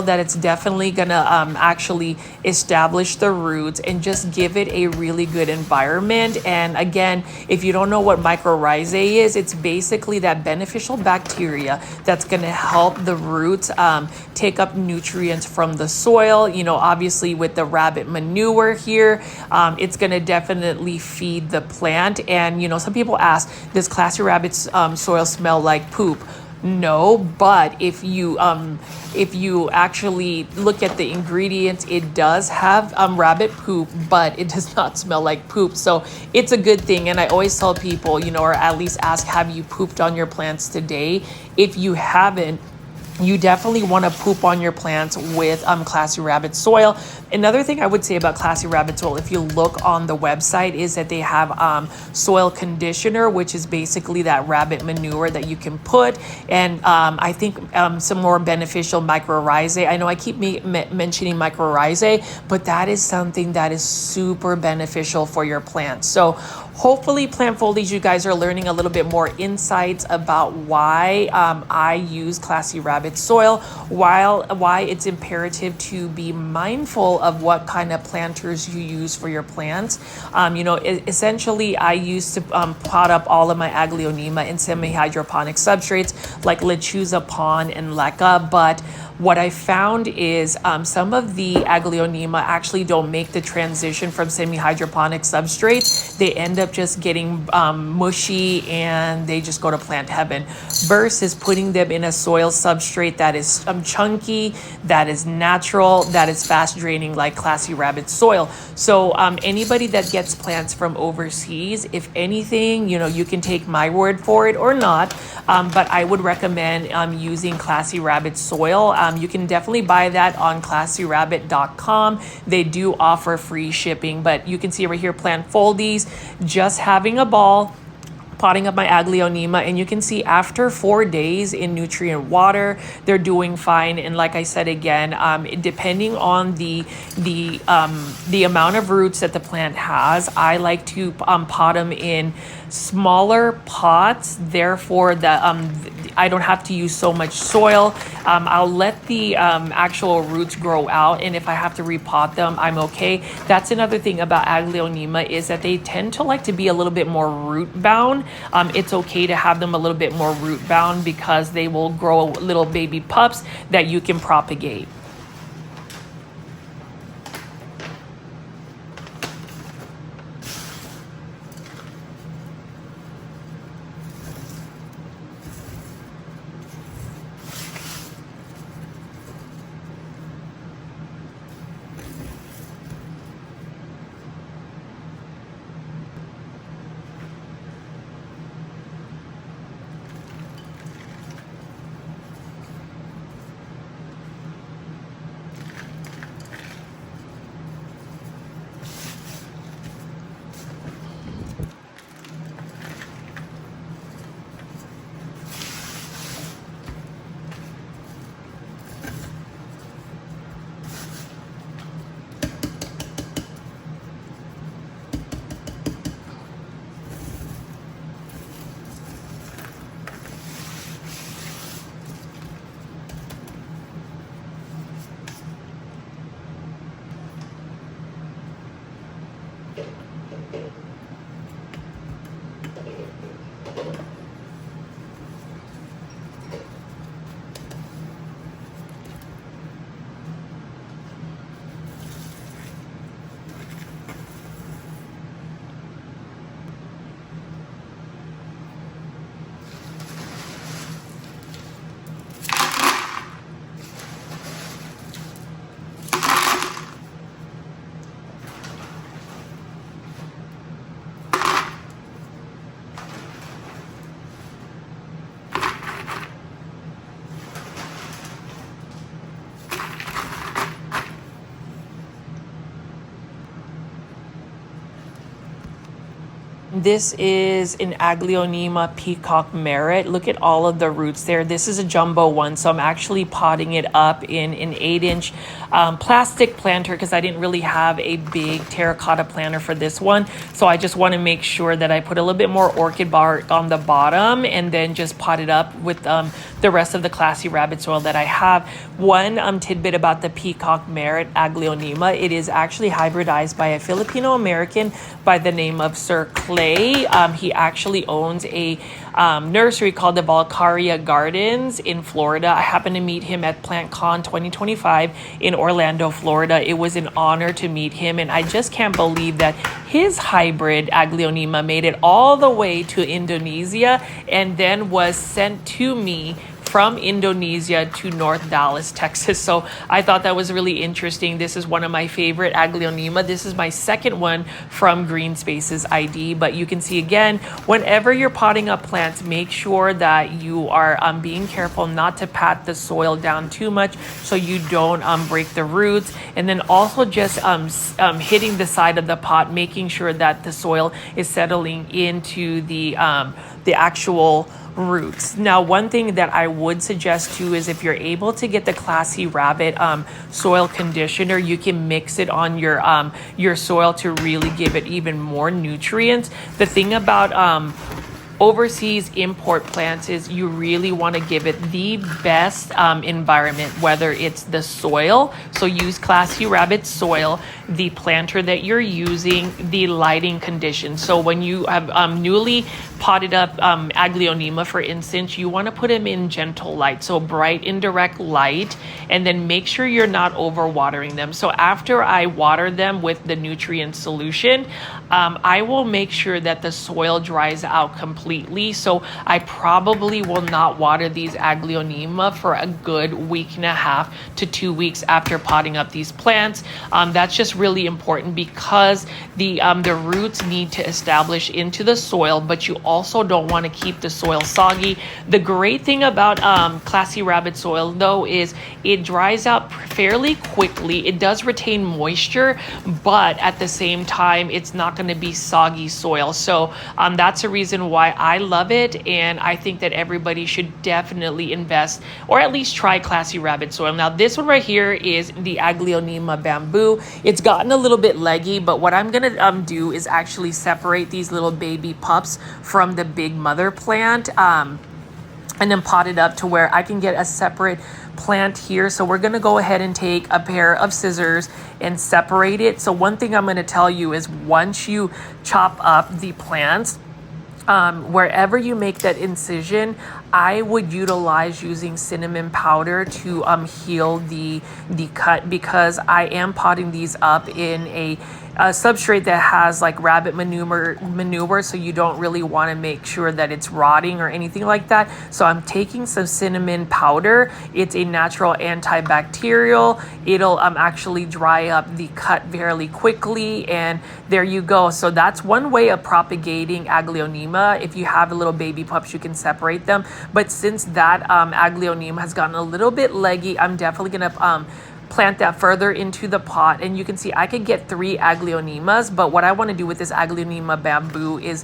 that it's definitely gonna actually establish the roots and just give it a really good environment. And again, if you don't know what mycorrhizae is, it's basically that beneficial bacteria that's gonna help the roots take up nutrients from the soil. You know, obviously with the rabbit manure here, it's gonna definitely feed the plant. And you know, some people ask, does Classy Rabbit's soil smell like poop? No, but if you actually look at the ingredients, it does have rabbit poop, but it does not smell like poop. So it's a good thing. And I always tell people, you know, or at least ask, have you pooped on your plants today? If you haven't, you definitely want to poop on your plants with Classy Rabbit soil. Another thing I would say about Classy Rabbit soil, if you look on the website, is that they have soil conditioner, which is basically that rabbit manure that you can put. And I think some more beneficial mycorrhizae. I know I keep mentioning mycorrhizae, but that is something that is super beneficial for your plants. So hopefully, plant foldies, you guys are learning a little bit more insights about why I use Classy Rabbit soil, why it's imperative to be mindful of what kind of planters you use for your plants. Essentially, I used to pot up all of my Aglaonema in semi-hydroponic substrates like lechuza, pon, and leca, but what I found is some of the Aglaonema actually don't make the transition from semi-hydroponic substrates. They end up just getting mushy and they just go to plant heaven, versus putting them in a soil substrate that is chunky, that is natural, that is fast draining like Classy Rabbit soil. So anybody that gets plants from overseas, if anything, you know, you can take my word for it or not, but I would recommend using Classy Rabbit soil. You can definitely buy that on classyrabbit.com. They do offer free shipping, but you can see over here, plant foldies, just having a ball, potting up my Aglaonema, and you can see after 4 days in nutrient water, they're doing fine. And like I said again, depending on the amount of roots that the plant has, I like to pot them in smaller pots. Therefore, I don't have to use so much soil. I'll let the actual roots grow out, and if I have to repot them, I'm okay. That's another thing about Aglaonema, is that they tend to like to be a little bit more root bound. It's okay to have them a little bit more root bound because they will grow little baby pups that you can propagate. This is an Aglaonema peacock merit. Look at all of the roots there. This is a jumbo one, so I'm actually potting it up in an 8-inch plastic planter because I didn't really have a big terracotta planter for this one. So I just want to make sure that I put a little bit more orchid bark on the bottom and then just pot it up with the rest of the Classy Rabbit soil that I have. One tidbit about the peacock merit Aglaonema, it is actually hybridized by a Filipino American by the name of Sir Clay. He actually owns a nursery called the Valcaria Gardens in Florida. I happened to meet him at PlantCon 2025 in Orlando, Florida. It was an honor to meet him, and I just can't believe that his hybrid Aglaonema made it all the way to Indonesia and then was sent to me from Indonesia to North Dallas, Texas. So I thought that was really interesting. This is one of my favorite Aglaonema. This is my second one from GREENSPACES.ID. But you can see again, whenever you're potting up plants, make sure that you are being careful not to pat the soil down too much so you don't break the roots. And then also just hitting the side of the pot, making sure that the soil is settling into the actual roots. Now, one thing that I would suggest too is if you're able to get the Classy Rabbit soil conditioner, you can mix it on your soil to really give it even more nutrients. The thing about overseas import plants is you really want to give it the best environment, whether it's the soil, so use Classy Rabbit soil, the planter that you're using, the lighting conditions. So when you have newly potted up Aglaonema, for instance, you want to put them in gentle light, so bright indirect light, and then make sure you're not overwatering them. So after I water them with the nutrient solution, I will make sure that the soil dries out completely. So I probably will not water these Aglaonema for a good week and a half to 2 weeks after potting up these plants. That's just really important because the roots need to establish into the soil, but you also don't want to keep the soil soggy. The great thing about Classy Rabbit soil though is it dries out fairly quickly. It does retain moisture, but at the same time, it's not going to be soggy soil. So that's a reason why I love it, and I think that everybody should definitely invest or at least try Classy Rabbit soil. Now this one right here is the Aglaonema bamboo. It's gotten a little bit leggy, but what I'm gonna do is actually separate these little baby pups from the big mother plant and then pot it up to where I can get a separate plant here. So we're gonna go ahead and take a pair of scissors and separate it. So one thing I'm gonna tell you is once you chop up the plants, wherever you make that incision, I would utilize using cinnamon powder to heal the cut, because I am potting these up in a substrate that has like rabbit manure, so you don't really want to make sure that it's rotting or anything like that. So I'm taking some cinnamon powder. It's a natural antibacterial. It'll actually dry up the cut fairly quickly, and there you go. So that's one way of propagating Aglaonema. If you have little baby pups, you can separate them. But since that Aglaonema has gotten a little bit leggy, I'm definitely gonna plant that further into the pot. And you can see I could get 3 Aglaonemas, but what I want to do with this Aglaonema bamboo is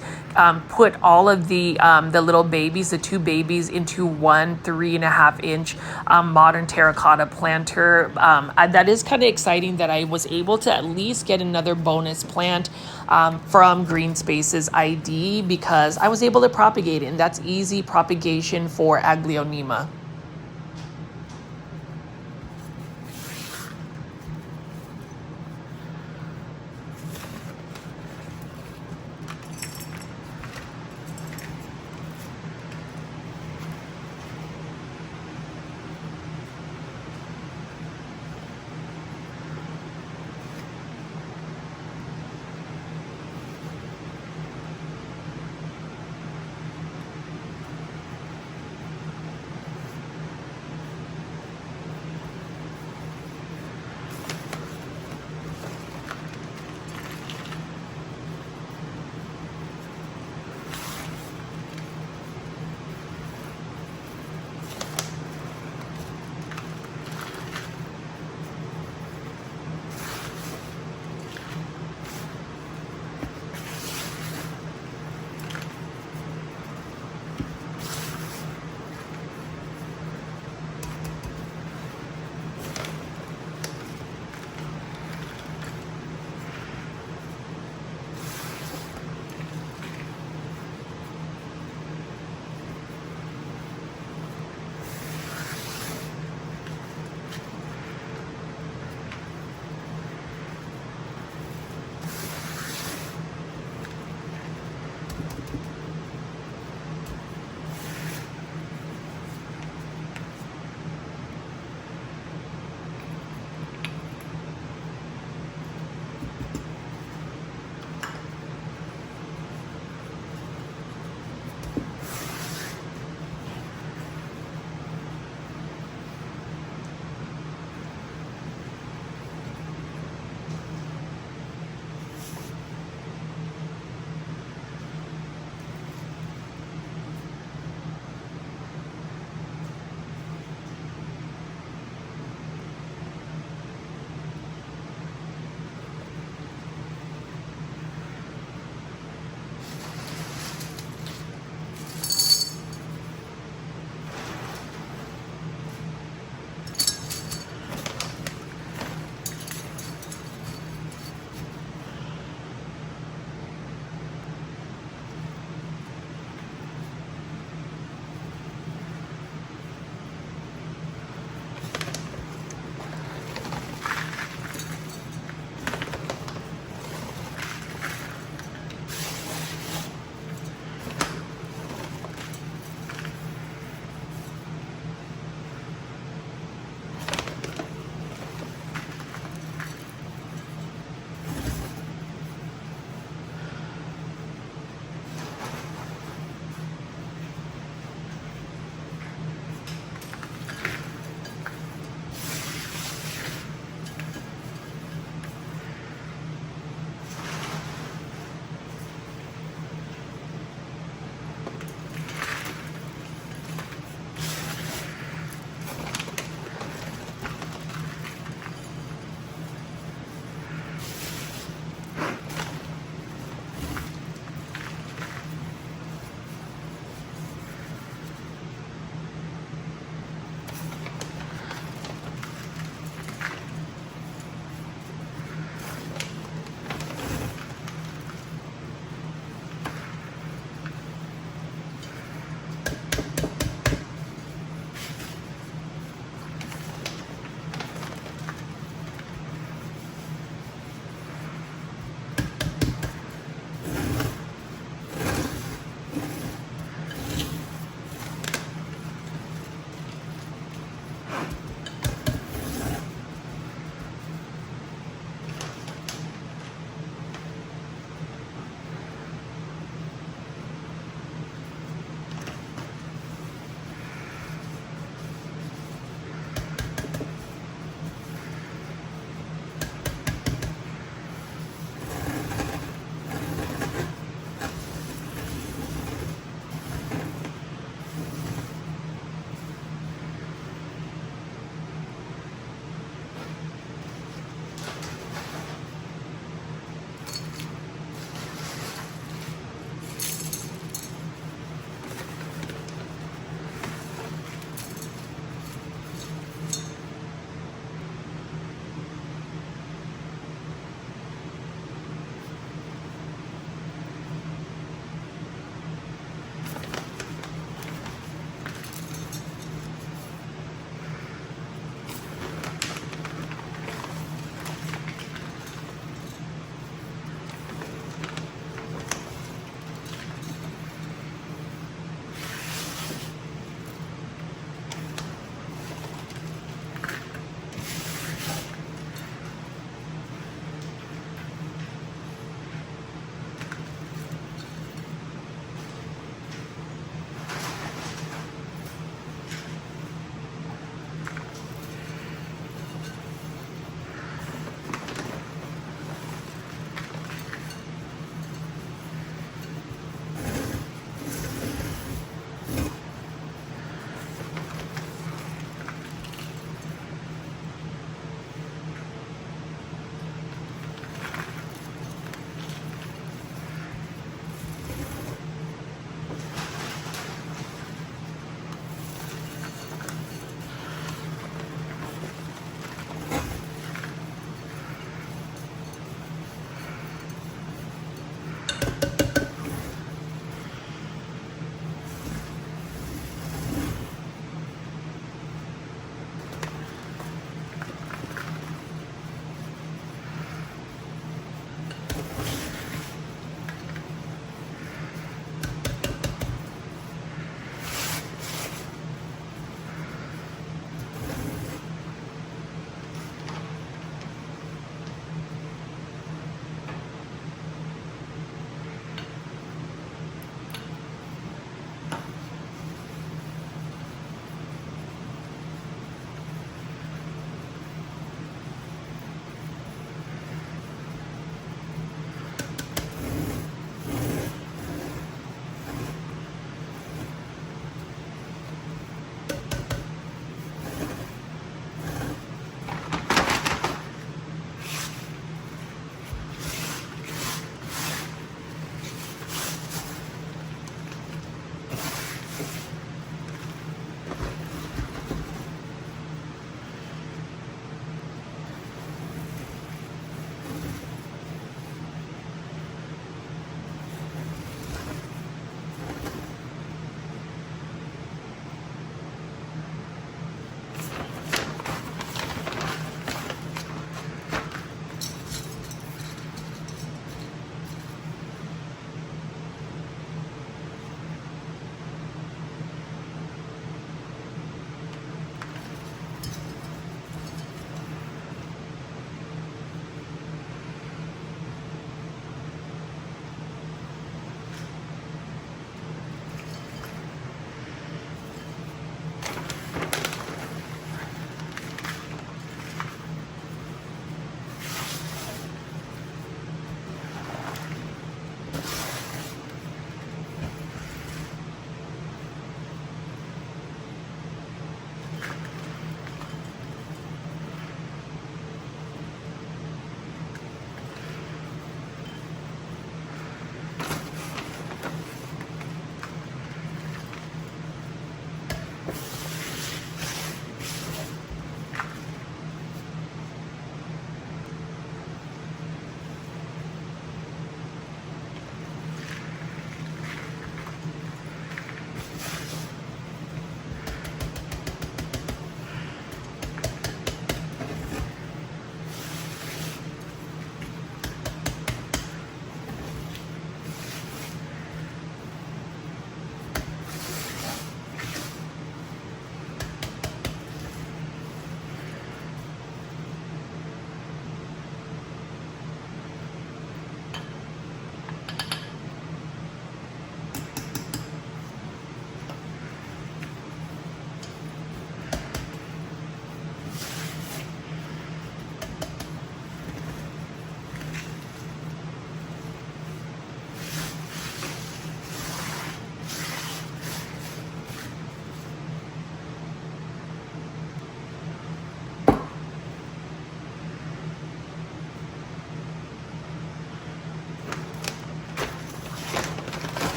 put all of the little babies, the 2 babies, into one 3.5-inch modern terracotta planter. That is kind of exciting that I was able to at least get another bonus plant from GREENSPACES.ID because I was able to propagate it, and that's easy propagation for Aglaonema.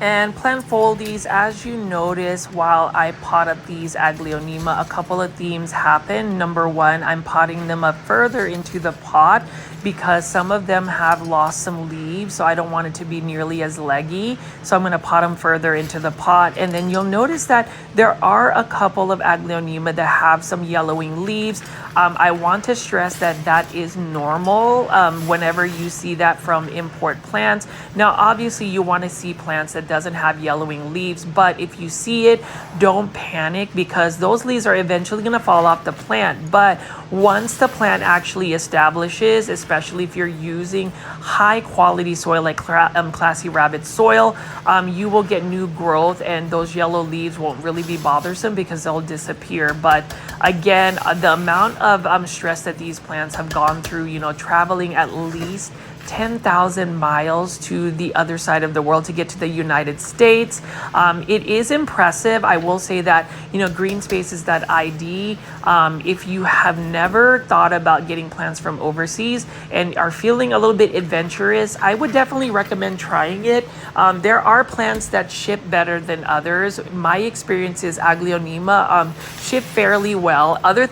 And plant foldies, as you notice while I pot up these Aglaonema, a couple of themes happen. Number one, I'm potting them up further into the pot because some of them have lost some leaves leaves, so I don't want it to be nearly as leggy. So I'm going to pot them further into the pot, and then you'll notice that there are a couple of Aglaonema that have some yellowing leaves. I want to stress that that is normal whenever you see that from import plants. Now, obviously, you want to see plants that doesn't have yellowing leaves, but if you see it, don't panic, because those leaves are eventually going to fall off the plant. But once the plant actually establishes, especially if you're using high quality soil like Classy Rabbit soil, you will get new growth, and those yellow leaves won't really be bothersome because they'll disappear. But again, the amount of stress that these plants have gone through, you know, traveling at least 10,000 miles to the other side of the world to get to the United States. It is impressive. I will say that, you know, GREENSPACES.ID, if you have never thought about getting plants from overseas and are feeling a little bit adventurous, I would definitely recommend trying it. There are plants that ship better than others. My experience is Aglaonema ship fairly well. Other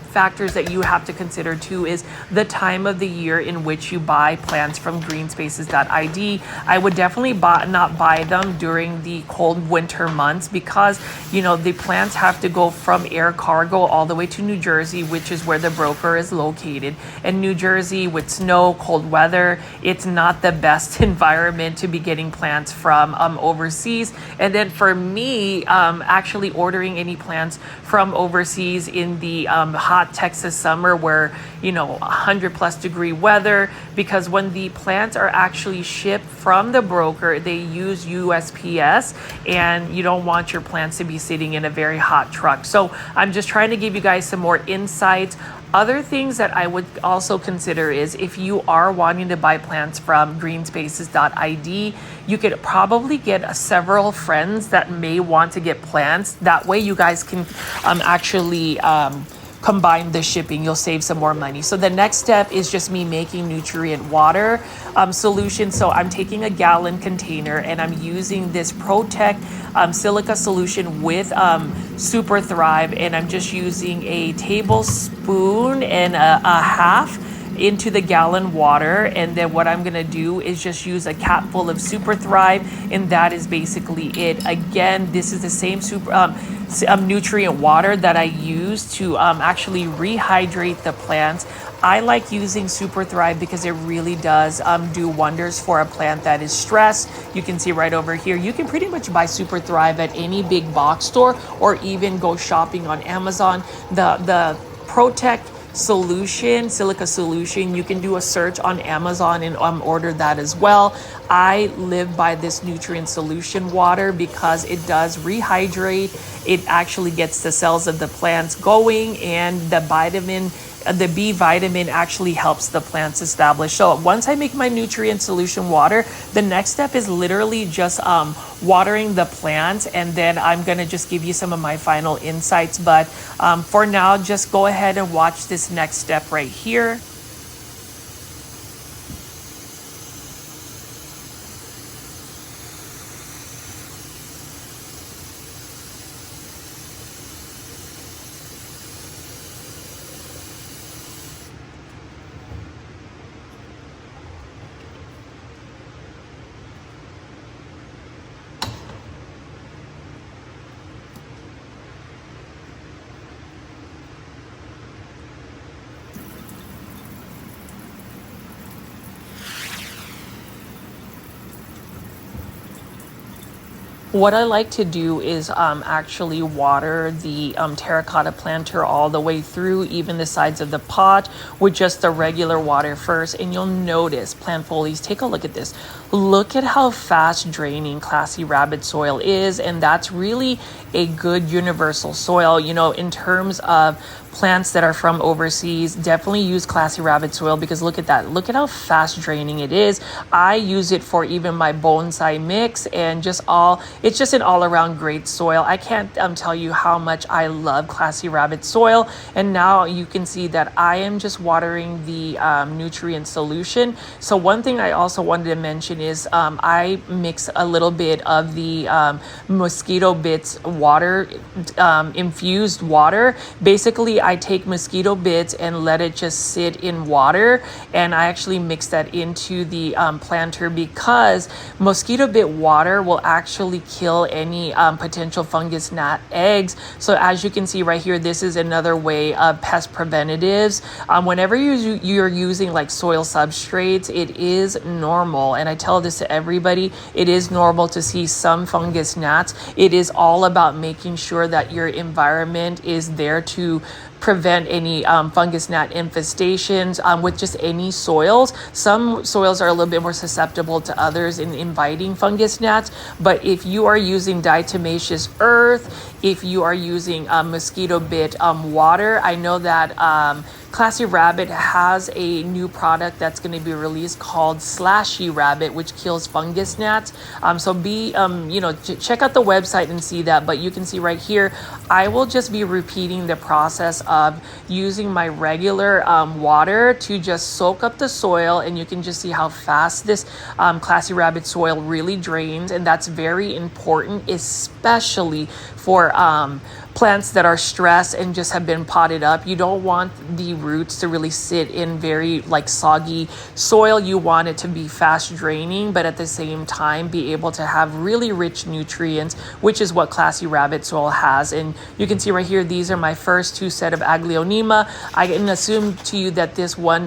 factors that you have to consider too is the time of the year in which you buy plants from GREENSPACES.ID. I would definitely not buy them during the cold winter months, because, you know, the plants have to go from air cargo all the way to New Jersey, which is where the broker is located. And New Jersey, with snow, cold weather, it's not the best environment to be getting plants from overseas. And then for me, actually ordering any plants from overseas in the hot Texas summer where, you know, 100+ degree weather, because when the plants are actually shipped from the broker, they use USPS, and you don't want your plants to be sitting in a very hot truck. So I'm just trying to give you guys some more insights. Other things that I would also consider is, if you are wanting to buy plants from GREENSPACES.ID, you could probably get several friends that may want to get plants. That way you guys can actually combine the shipping. You'll save some more money. So the next step is just me making nutrient water solution. So I'm taking a gallon container and I'm using this Protect silica solution with Super Thrive, and I'm just using a tablespoon and a half into the gallon water. And then what I'm gonna do is just use a cap full of Super Thrive, and that is basically it. Again, this is the same nutrient water that I use to actually rehydrate the plants. I like using Super Thrive because it really does do wonders for a plant that is stressed. You can see right over here, you can pretty much buy Super Thrive at any big box store, or even go shopping on Amazon. The Protect silica solution, you can do a search on Amazon and order that as well. I live by this nutrient solution water because it does rehydrate. It actually gets the cells of the plants going, and the B vitamin actually helps the plants establish. So once I make my nutrient solution water, the next step is literally just watering the plants, and then I'm gonna just give you some of my final insights. But for now, just go ahead and watch this next step right here. What I like to do is actually water the terracotta planter all the way through, even the sides of the pot, with just the regular water first. And you'll notice, plant folies, take a look at this. Look at how fast draining Classy Rabbit soil is, and that's really a good universal soil. You know, in terms of plants that are from overseas, definitely use Classy Rabbit soil, because look at that. Look at how fast draining it is. I use it for even my bonsai mix, and it's just an all-around great soil. I can't tell you how much I love Classy Rabbit soil. And now you can see that I am just watering the nutrient solution. So one thing I also wanted to mention is I mix a little bit of the mosquito bits water, infused water. Basically, I take mosquito bits and let it just sit in water, and I actually mix that into the planter because mosquito bit water will actually kill any potential fungus gnat eggs. So as you can see right here, this is another way of pest preventatives. Whenever you're using like soil substrates, it is normal, and I tell this to everybody, it is normal to see some fungus gnats. It is all about making sure that your environment is there to prevent any fungus gnat infestations with just any soils. Some soils are a little bit more susceptible to others in inviting fungus gnats, but if you are using diatomaceous earth, if you are using mosquito bit water, I know that Classy Rabbit has a new product that's going to be released called Slashy Rabbit, which kills fungus gnats. So check out the website and see that. But you can see right here, I will just be repeating the process of using my regular water to just soak up the soil, and you can just see how fast this Classy Rabbit soil really drains, and that's very important, especially for plants that are stressed and just have been potted up. You don't want the roots to really sit in very like soggy soil. You want it to be fast draining, but at the same time be able to have really rich nutrients, which is what Classy Rabbit soil has. And you can see right here, these are my first two set of Aglaonema. I can assume to you that this one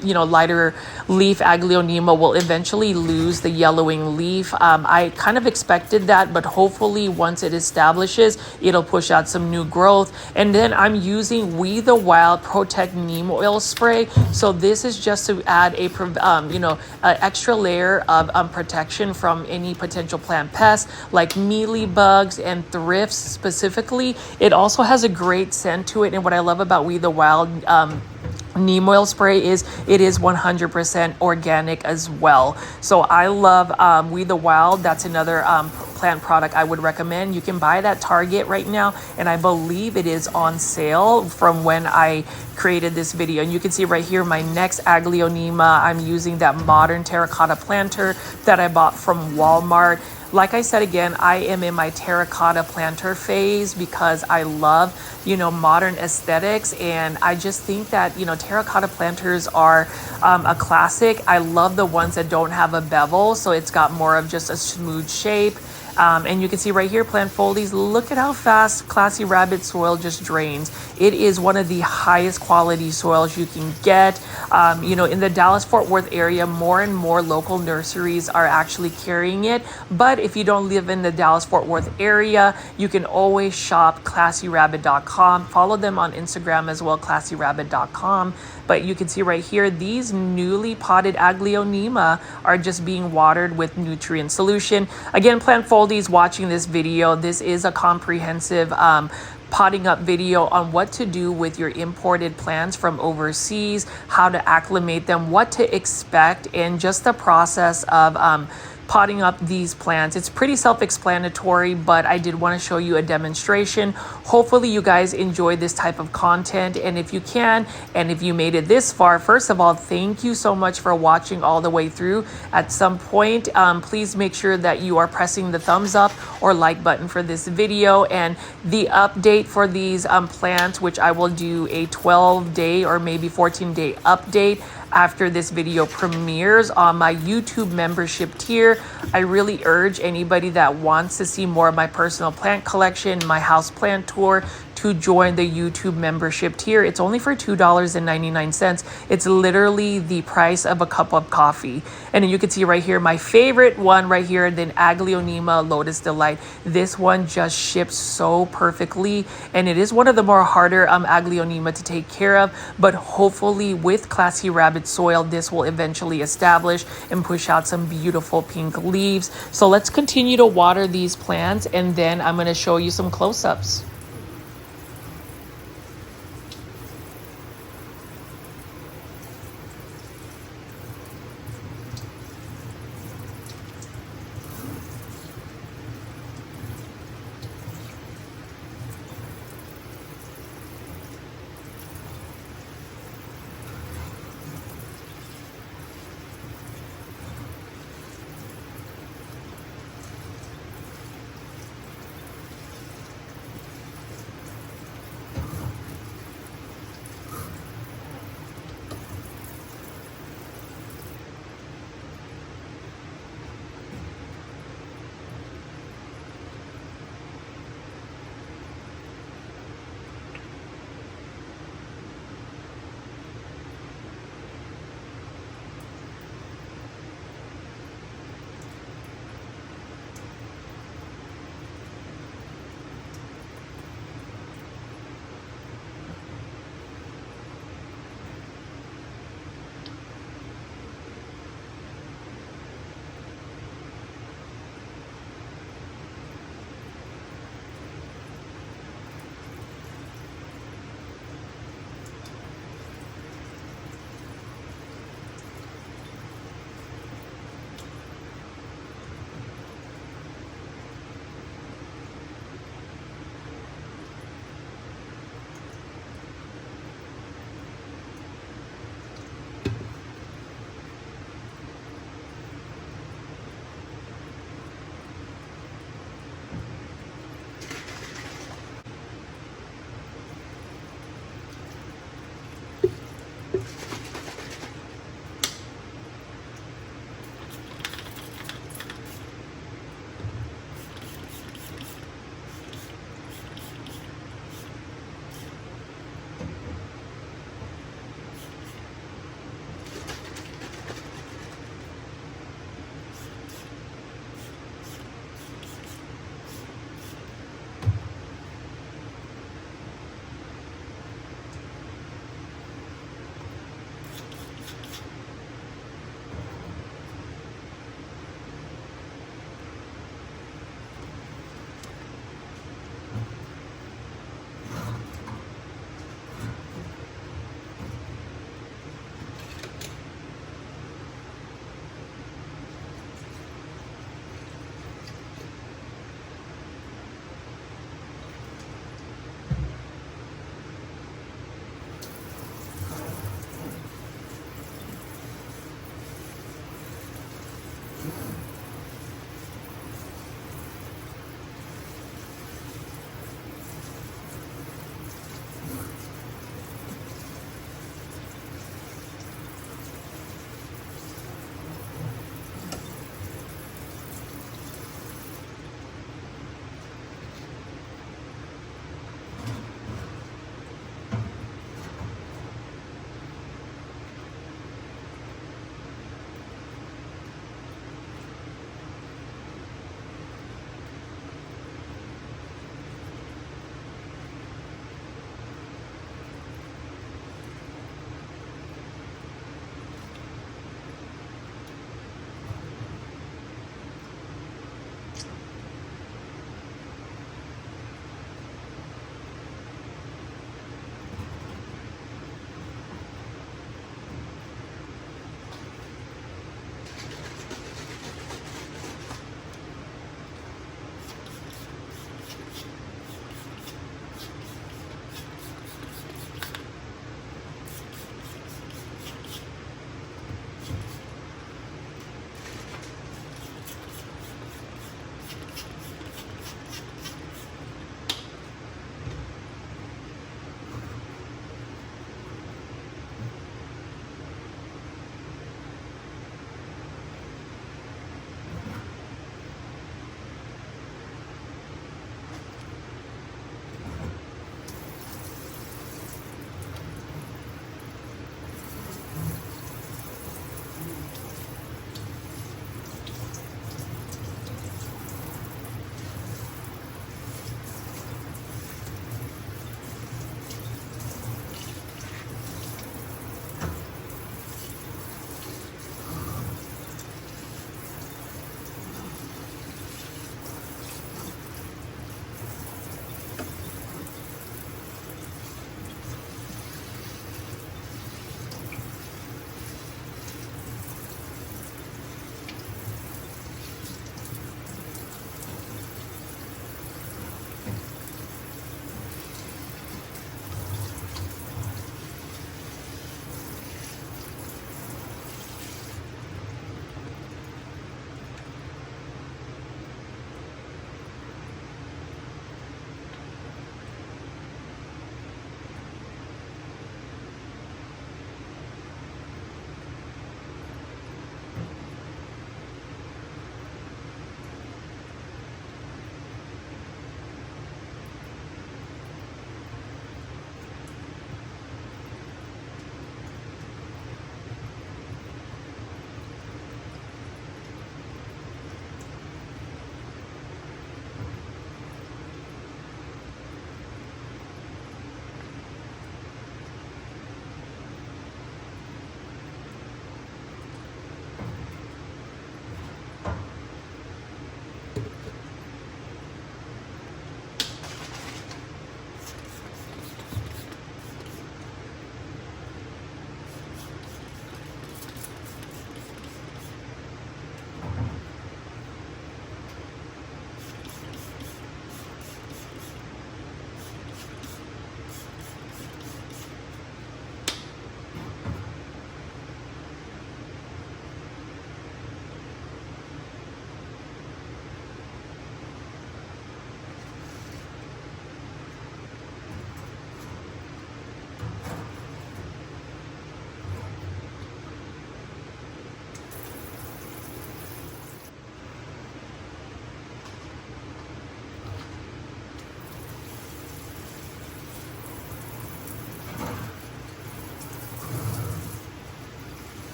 lighter leaf Aglaonema will eventually lose the yellowing leaf. I kind of expected that, but hopefully once it establishes, it'll push out some new growth. And then I'm using We the Wild Protect Neem Oil Spray. So this is just to add an extra layer of protection from any potential plant pests like mealy bugs and thrifts specifically. It also has a great scent to it, and what I love about We the Wild neem oil spray is it is 100% organic as well. So I love We the Wild. That's another plant product I would recommend. You can buy that Target right now, and I believe it is on sale from when I created this video. And you can see right here my next Aglaonema. I'm using that modern terracotta planter that I bought from Walmart. Like I said again, I am in my terracotta planter phase because I love, modern aesthetics, and I just think that, terracotta planters are a classic. I love the ones that don't have a bevel, so it's got more of just a smooth shape. And you can see right here, plant foldies, look at how fast Classy Rabbit soil just drains. It is one of the highest quality soils you can get. In the Dallas-Fort Worth area, more and more local nurseries are actually carrying it. But if you don't live in the Dallas-Fort Worth area, you can always shop classyrabbit.com. Follow them on Instagram as well, classyrabbit.com. But you can see right here, these newly potted Aglaonema are just being watered with nutrient solution. Again, plant foldies watching this video, this is a comprehensive potting up video on what to do with your imported plants from overseas, how to acclimate them, what to expect, and just the process of potting up these plants. It's pretty self-explanatory, but I did want to show you a demonstration. Hopefully you guys enjoy this type of content, and if you can, and if you made it this far, first of all, thank you so much for watching all the way through. At some point, please make sure that you are pressing the thumbs up or like button for this video, and the update for these plants, which I will do a 12-day or maybe 14-day update after this video premieres on my YouTube membership tier. I really urge anybody that wants to see more of my personal plant collection, my house plant tour, to join the YouTube membership tier. It's only for $2.99. It's literally the price of a cup of coffee. And then you can see right here, my favorite one right here, then Aglaonema Lotus Delight. This one just ships so perfectly, and it is one of the more harder Aglaonema to take care of, but hopefully with Classy Rabbit soil, this will eventually establish and push out some beautiful pink leaves. So let's continue to water these plants, and then I'm going to show you some close-ups.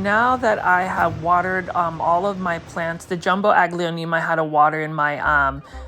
now that I have watered all of my plants, the jumbo Aglaonema I had to water in my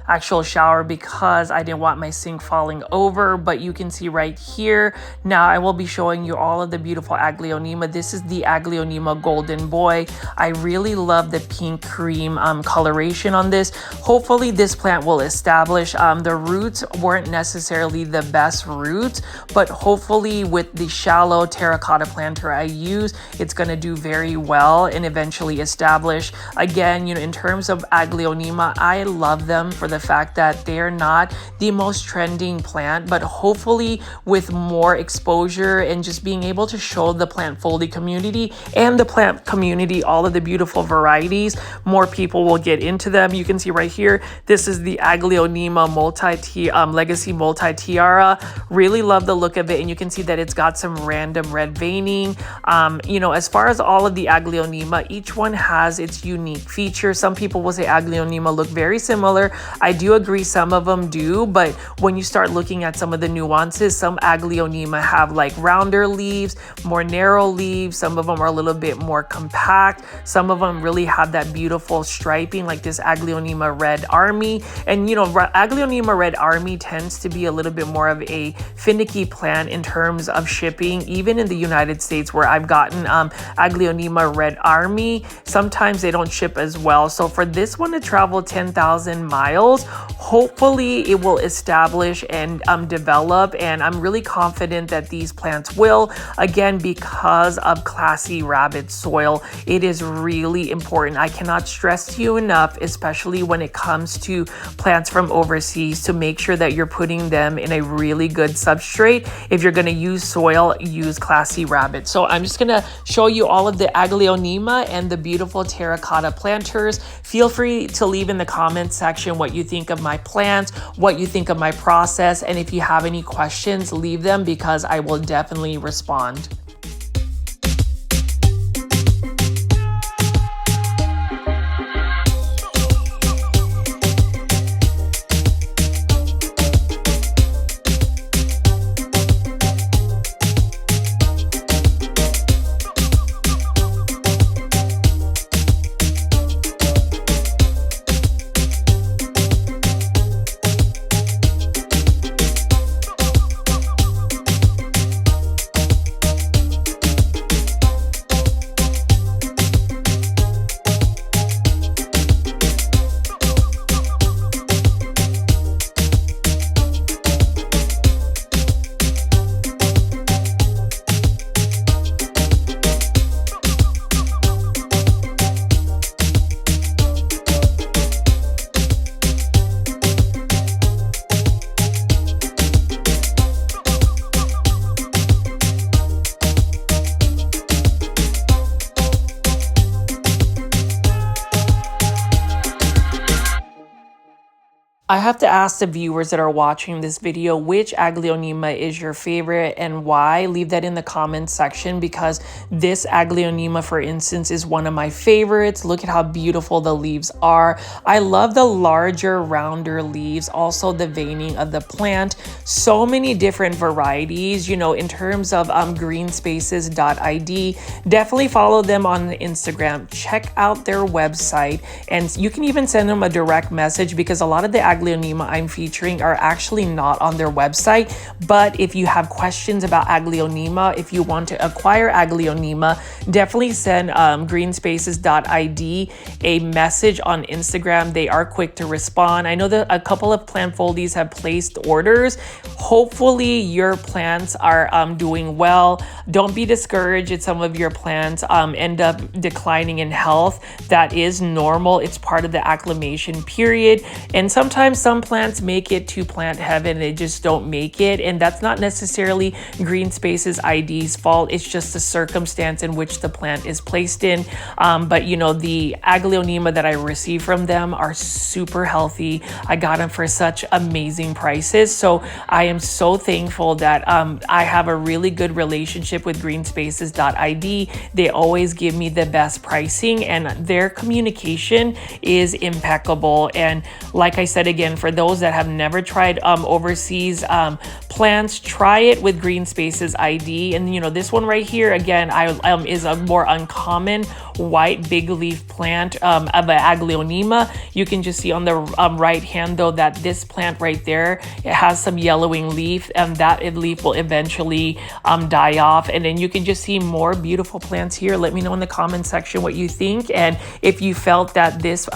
actual shower because I didn't want my sink falling over, but you can see right here. Now I will be showing you all of the beautiful Aglaonema. This is the Aglaonema Golden Boy. I really love the pink cream coloration on this. Hopefully this plant will establish. The roots weren't necessarily the best roots, but hopefully with the shallow terracotta planter I use, it's going to do very well and eventually establish. Again, in terms of Aglaonema, I love them for the fact that they're not the most trending plant, but hopefully with more exposure and just being able to show the plant foldy community and the plant community all of the beautiful varieties, more people will get into them. You can see right here, this is the Aglaonema Legacy Multi-Tiara. Really love the look of it, and you can see that it's got some random red veining. As far as all of the Aglaonema, each one has its unique features. Some people will say Aglaonema look very similar. I do agree some of them do, but when you start looking at some of the nuances, some Aglaonema have like rounder leaves, more narrow leaves. Some of them are a little bit more compact. Some of them really have that beautiful striping like this Aglaonema Red Army. And Aglaonema Red Army tends to be a little bit more of a finicky plant in terms of shipping. Even in the United States where I've gotten Aglaonema Red Army, sometimes they don't ship as well. So for this one to travel 10,000 miles, hopefully it will establish and develop, and I'm really confident that these plants will, again, because of Classy Rabbit soil. It is really important. I cannot stress to you enough, especially when it comes to plants from overseas, to make sure that you're putting them in a really good substrate. If you're going to use soil, use Classy Rabbit. So I'm just going to show you all of the Aglaonema and the beautiful terracotta planters. Feel free to leave in the comments section what you think of my plants, what you think of my process, and if you have any questions, leave them because I will definitely respond. I have to ask the viewers that are watching this video, which Aglaonema is your favorite and why? Leave that in the comments section, because this Aglaonema, for instance, is one of my favorites. Look at how beautiful the leaves are. I love the larger, rounder leaves, also the veining of the plant. So many different varieties, in terms of GREENSPACES.ID. Definitely follow them on Instagram. Check out their website, and you can even send them a direct message, because a lot of the Aglaonema I'm featuring are actually not on their website. But if you have questions about Aglaonema, if you want to acquire Aglaonema, definitely send GREENSPACES.ID a message on Instagram. They are quick to respond. I know that a couple of plant foldies have placed orders. Hopefully your plants are doing well. Don't be discouraged if some of your plants end up declining in health. That is normal. It's part of the acclimation period. And sometimes some plants make it to plant heaven, they just don't make it. And that's not necessarily GREENSPACES.ID's fault. It's just the circumstance in which the plant is placed in. But the Aglaonema that I receive from them are super healthy. I got them for such amazing prices. So I am so thankful that I have a really good relationship with GREENSPACES.ID. They always give me the best pricing, and their communication is impeccable. And like I said, again, for those that have never tried overseas plants, try it with GREENSPACES.ID. And you know, this one right here, again, is a more uncommon white big leaf plant of an Aglaonema. You can just see on the right hand though that this plant right there, it has some yellowing leaf, and that leaf will eventually die off. And then you can just see more beautiful plants here. Let me know in the comment section what you think, and if you felt that this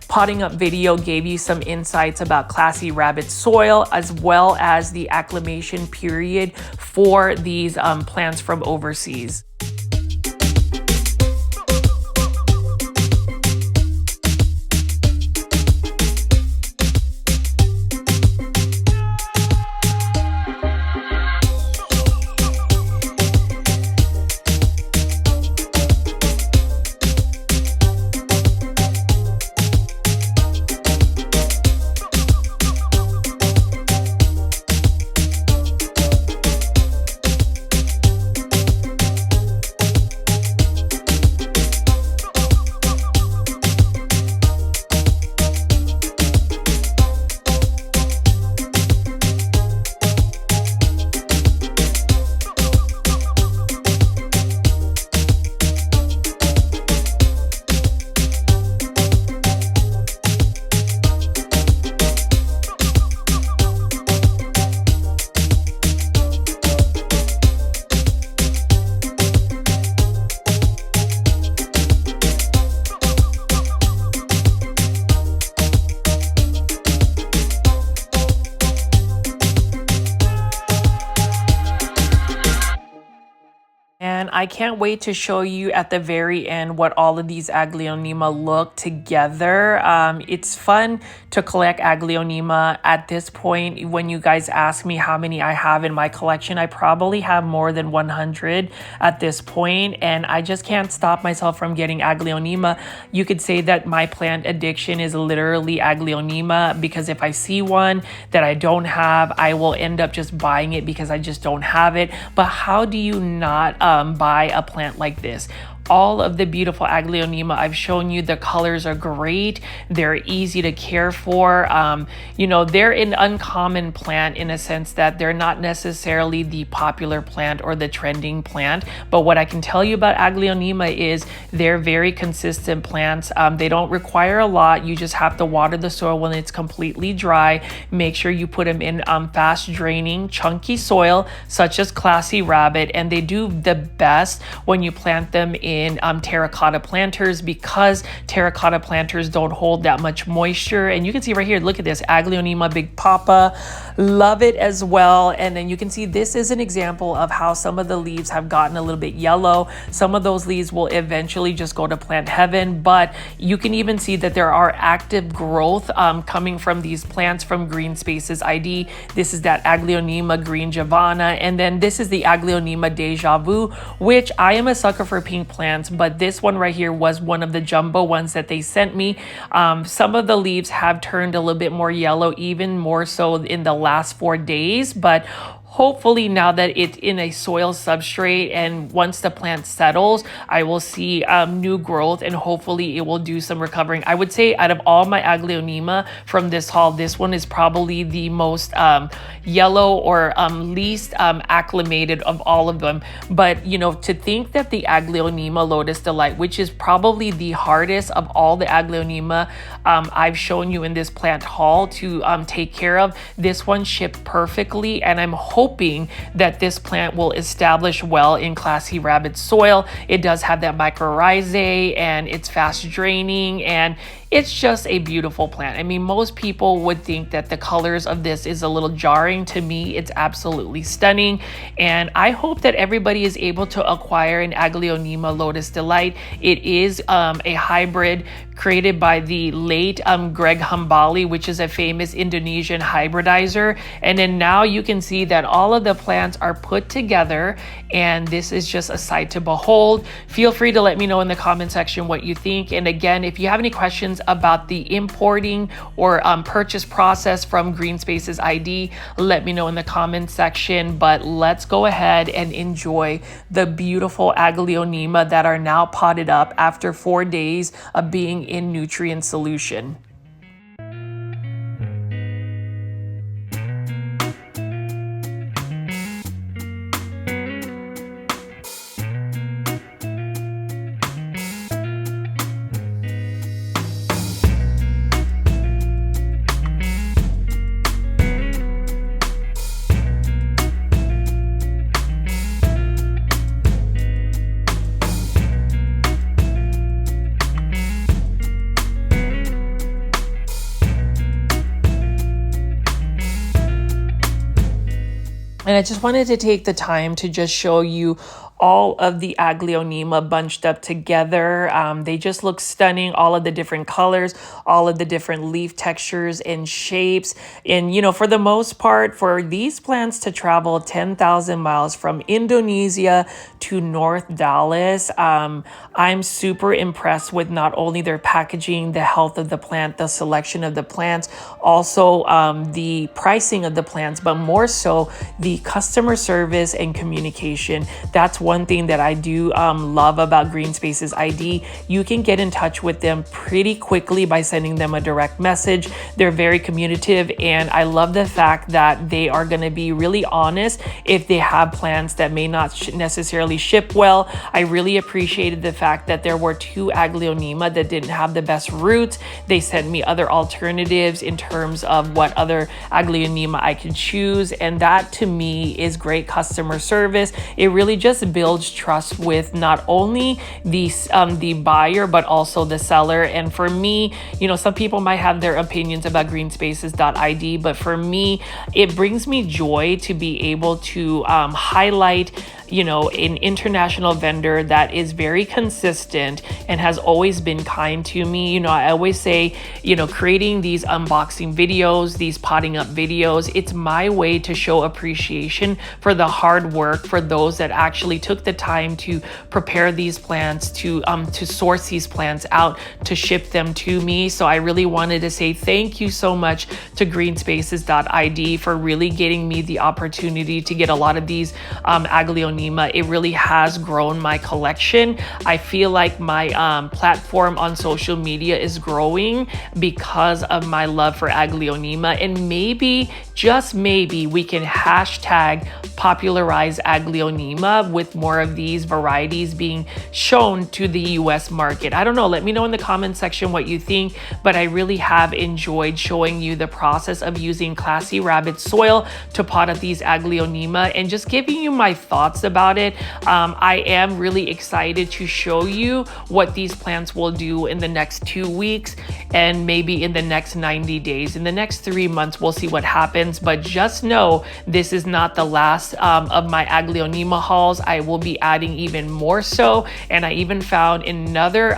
potting up video gave you some insights about classy rabbit soil, as well as the acclimation period for these plants from overseas. And I can't wait to show you at the very end what all of these Aglaonema look together. It's fun to collect Aglaonema. At this point, when you guys ask me how many I have in my collection, I probably have more than 100 at this point, and I just can't stop myself from getting Aglaonema. You could say that my plant addiction is literally Aglaonema, because if I see one that I don't have, I will end up just buying it because I just don't have it. But how do you not buy a plant like this? All of the beautiful Aglaonema I've shown you, the colors are great. They're easy to care for. You know, they're an uncommon plant in a sense that they're not necessarily the popular plant or the trending plant. But what I can tell you about Aglaonema is they're very consistent plants. They don't require a lot. You just have to water the soil when it's completely dry. Make sure you put them in fast draining, chunky soil, such as Classy Rabbit. And they do the best when you plant them in terracotta planters, because terracotta planters don't hold that much moisture. And you can see right here, look at this Aglaonema Big Papa, love it as well. And then you can see this is an example of how some of the leaves have gotten a little bit yellow. Some of those leaves will eventually just go to plant heaven, but you can even see that there are active growth coming from these plants from GREENSPACES.ID. This is that Aglaonema Green Giovanna, and then this is the Aglaonema Deja Vu, which I am a sucker for pink plants, but this one right here was one of the jumbo ones that they sent me. Some of the leaves have turned a little bit more yellow, even more so in the last 4 days, but hopefully now that it's in a soil substrate and once the plant settles, I will see new growth, and hopefully it will do some recovering. I would say out of all my Aglaonema from this haul, this one is probably the most yellow or least acclimated of all of them. But you know, to think that the Aglaonema Lotus Delight, which is probably the hardest of all the Aglaonema I've shown you in this plant haul to take care of, this one shipped perfectly, and I'm hoping that this plant will establish well in Classy Rabbit soil. It does have that mycorrhizae, and it's fast draining, and it's just a beautiful plant. I mean, most people would think that the colors of this is a little jarring. To me, it's absolutely stunning. And I hope that everybody is able to acquire an Aglaonema Lotus Delight. It is a hybrid created by the late Greg Hambali, which is a famous Indonesian hybridizer. And then now you can see that all of the plants are put together, and this is just a sight to behold. Feel free to let me know in the comment section what you think. And again, if you have any questions about the importing or purchase process from GREENSPACES.ID, let me know in the comment section. But let's go ahead and enjoy the beautiful Aglaonema that are now potted up after 4 days of being in nutrient solution. And I just wanted to take the time to just show you all of the Aglaonema bunched up together. They just look stunning, all of the different colors, all of the different leaf textures and shapes. And, you know, for the most part, for these plants to travel 10,000 miles from Indonesia to North Dallas, I'm super impressed with not only their packaging, the health of the plant, the selection of the plants, also the pricing of the plants, but more so the customer service and communication. That's one thing that I do love about GREENSPACES.ID. You can get in touch with them pretty quickly by sending them a direct message. They're very communicative, and I love the fact that they are going to be really honest if they have plants that may not necessarily ship well. I really appreciated the fact that there were 2 Aglaonema that didn't have the best roots. They sent me other alternatives in terms of what other Aglaonema I could choose, and that to me is great customer service. It really just builds trust with not only the buyer but also the seller. And for me, you know, some people might have their opinions about GREENSPACES.ID, but for me, it brings me joy to be able to highlight, you know, an international vendor that is very consistent and has always been kind to me. You know, I always say, you know, creating these unboxing videos, these potting up videos, it's my way to show appreciation for the hard work for those that actually took the time to prepare these plants, to source these plants out, to ship them to me. So I really wanted to say thank you so much to GREENSPACES.ID for really getting me the opportunity to get a lot of these Aglaonema. It really has grown my collection. I feel like my platform on social media is growing because of my love for Aglaonema, and maybe, just maybe, we can hashtag popularize Aglaonema with more of these varieties being shown to the US market. I don't know, let me know in the comment section what you think, but I really have enjoyed showing you the process of using Classy Rabbit soil to pot up these Aglaonema and just giving you my thoughts about it. I am really excited to show you what these plants will do in the next 2 weeks and maybe in the next 90 days. In the next 3 months, we'll see what happens, but just know this is not the last of my Aglaonema hauls. I will be adding even more so, and I even found another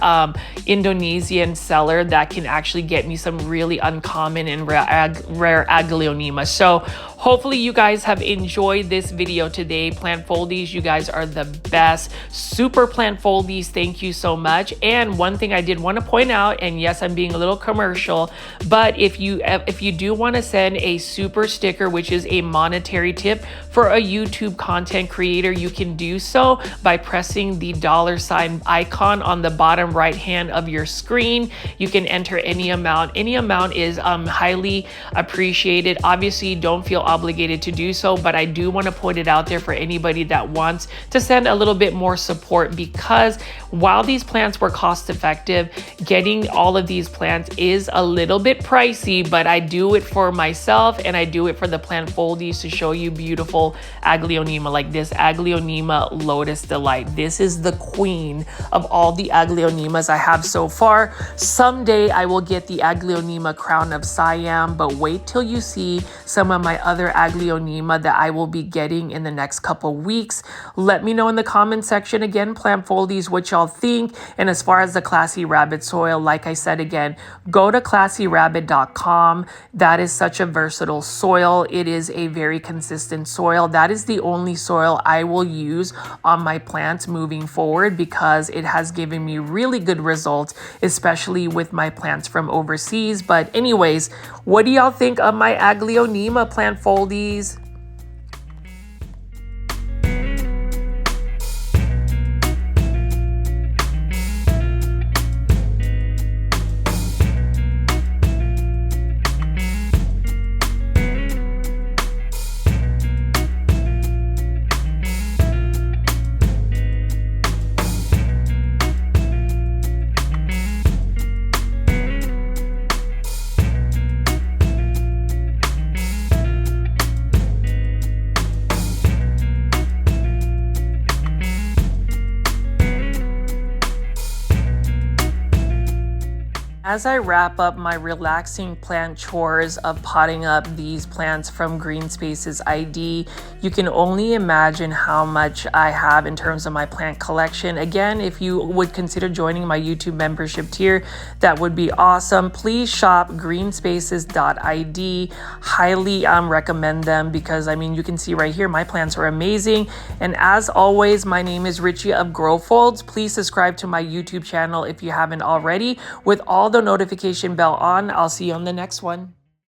Indonesian seller that can actually get me some really uncommon and rare Aglaonema. So hopefully you guys have enjoyed this video today. Plant foldies, you guys are the best. Super plant foldies, thank you so much. And one thing I did want to point out, and yes, I'm being a little commercial, but if you do want to send a super sticker, which is a monetary tip for a YouTube content creator, you can do so by pressing the $ icon on the bottom right hand of your screen. You can enter any amount. Any amount is highly appreciated. Obviously, don't feel obligated to do so, but I do want to put it out there for anybody that wants to send a little bit more support, because while these plants were cost effective, getting all of these plants is a little bit pricey, but I do it for myself and I do it for the plant foldies to show you beautiful Aglaonema like this Aglaonema Lotus Delight. This is the queen of all the Aglaonemas I have so far. Someday I will get the Aglaonema Crown of Siam, but wait till you see some of my other Aglaonema that I will be getting in the next couple weeks. Let me know in the comment section again, plant foldies, what y'all think. And as far as the Classy Rabbit soil, like I said again, go to classyrabbit.com. That is such a versatile soil. It is a very consistent soil. That is the only soil I will use on my plants moving forward because it has given me really good results, especially with my plants from overseas. But anyways, what do y'all think of my Aglaonema plant foldies? As I wrap up my relaxing plant chores of potting up these plants from GREENSPACES.ID, you can only imagine how much I have in terms of my plant collection. Again, if you would consider joining my YouTube membership tier, that would be awesome. Please shop GREENSPACES.ID. Highly recommend them because, I mean, you can see right here, my plants are amazing. And as always, my name is Richie of Grow Folds. Please subscribe to my YouTube channel if you haven't already. With all the notification bell on, I'll see you on the next one.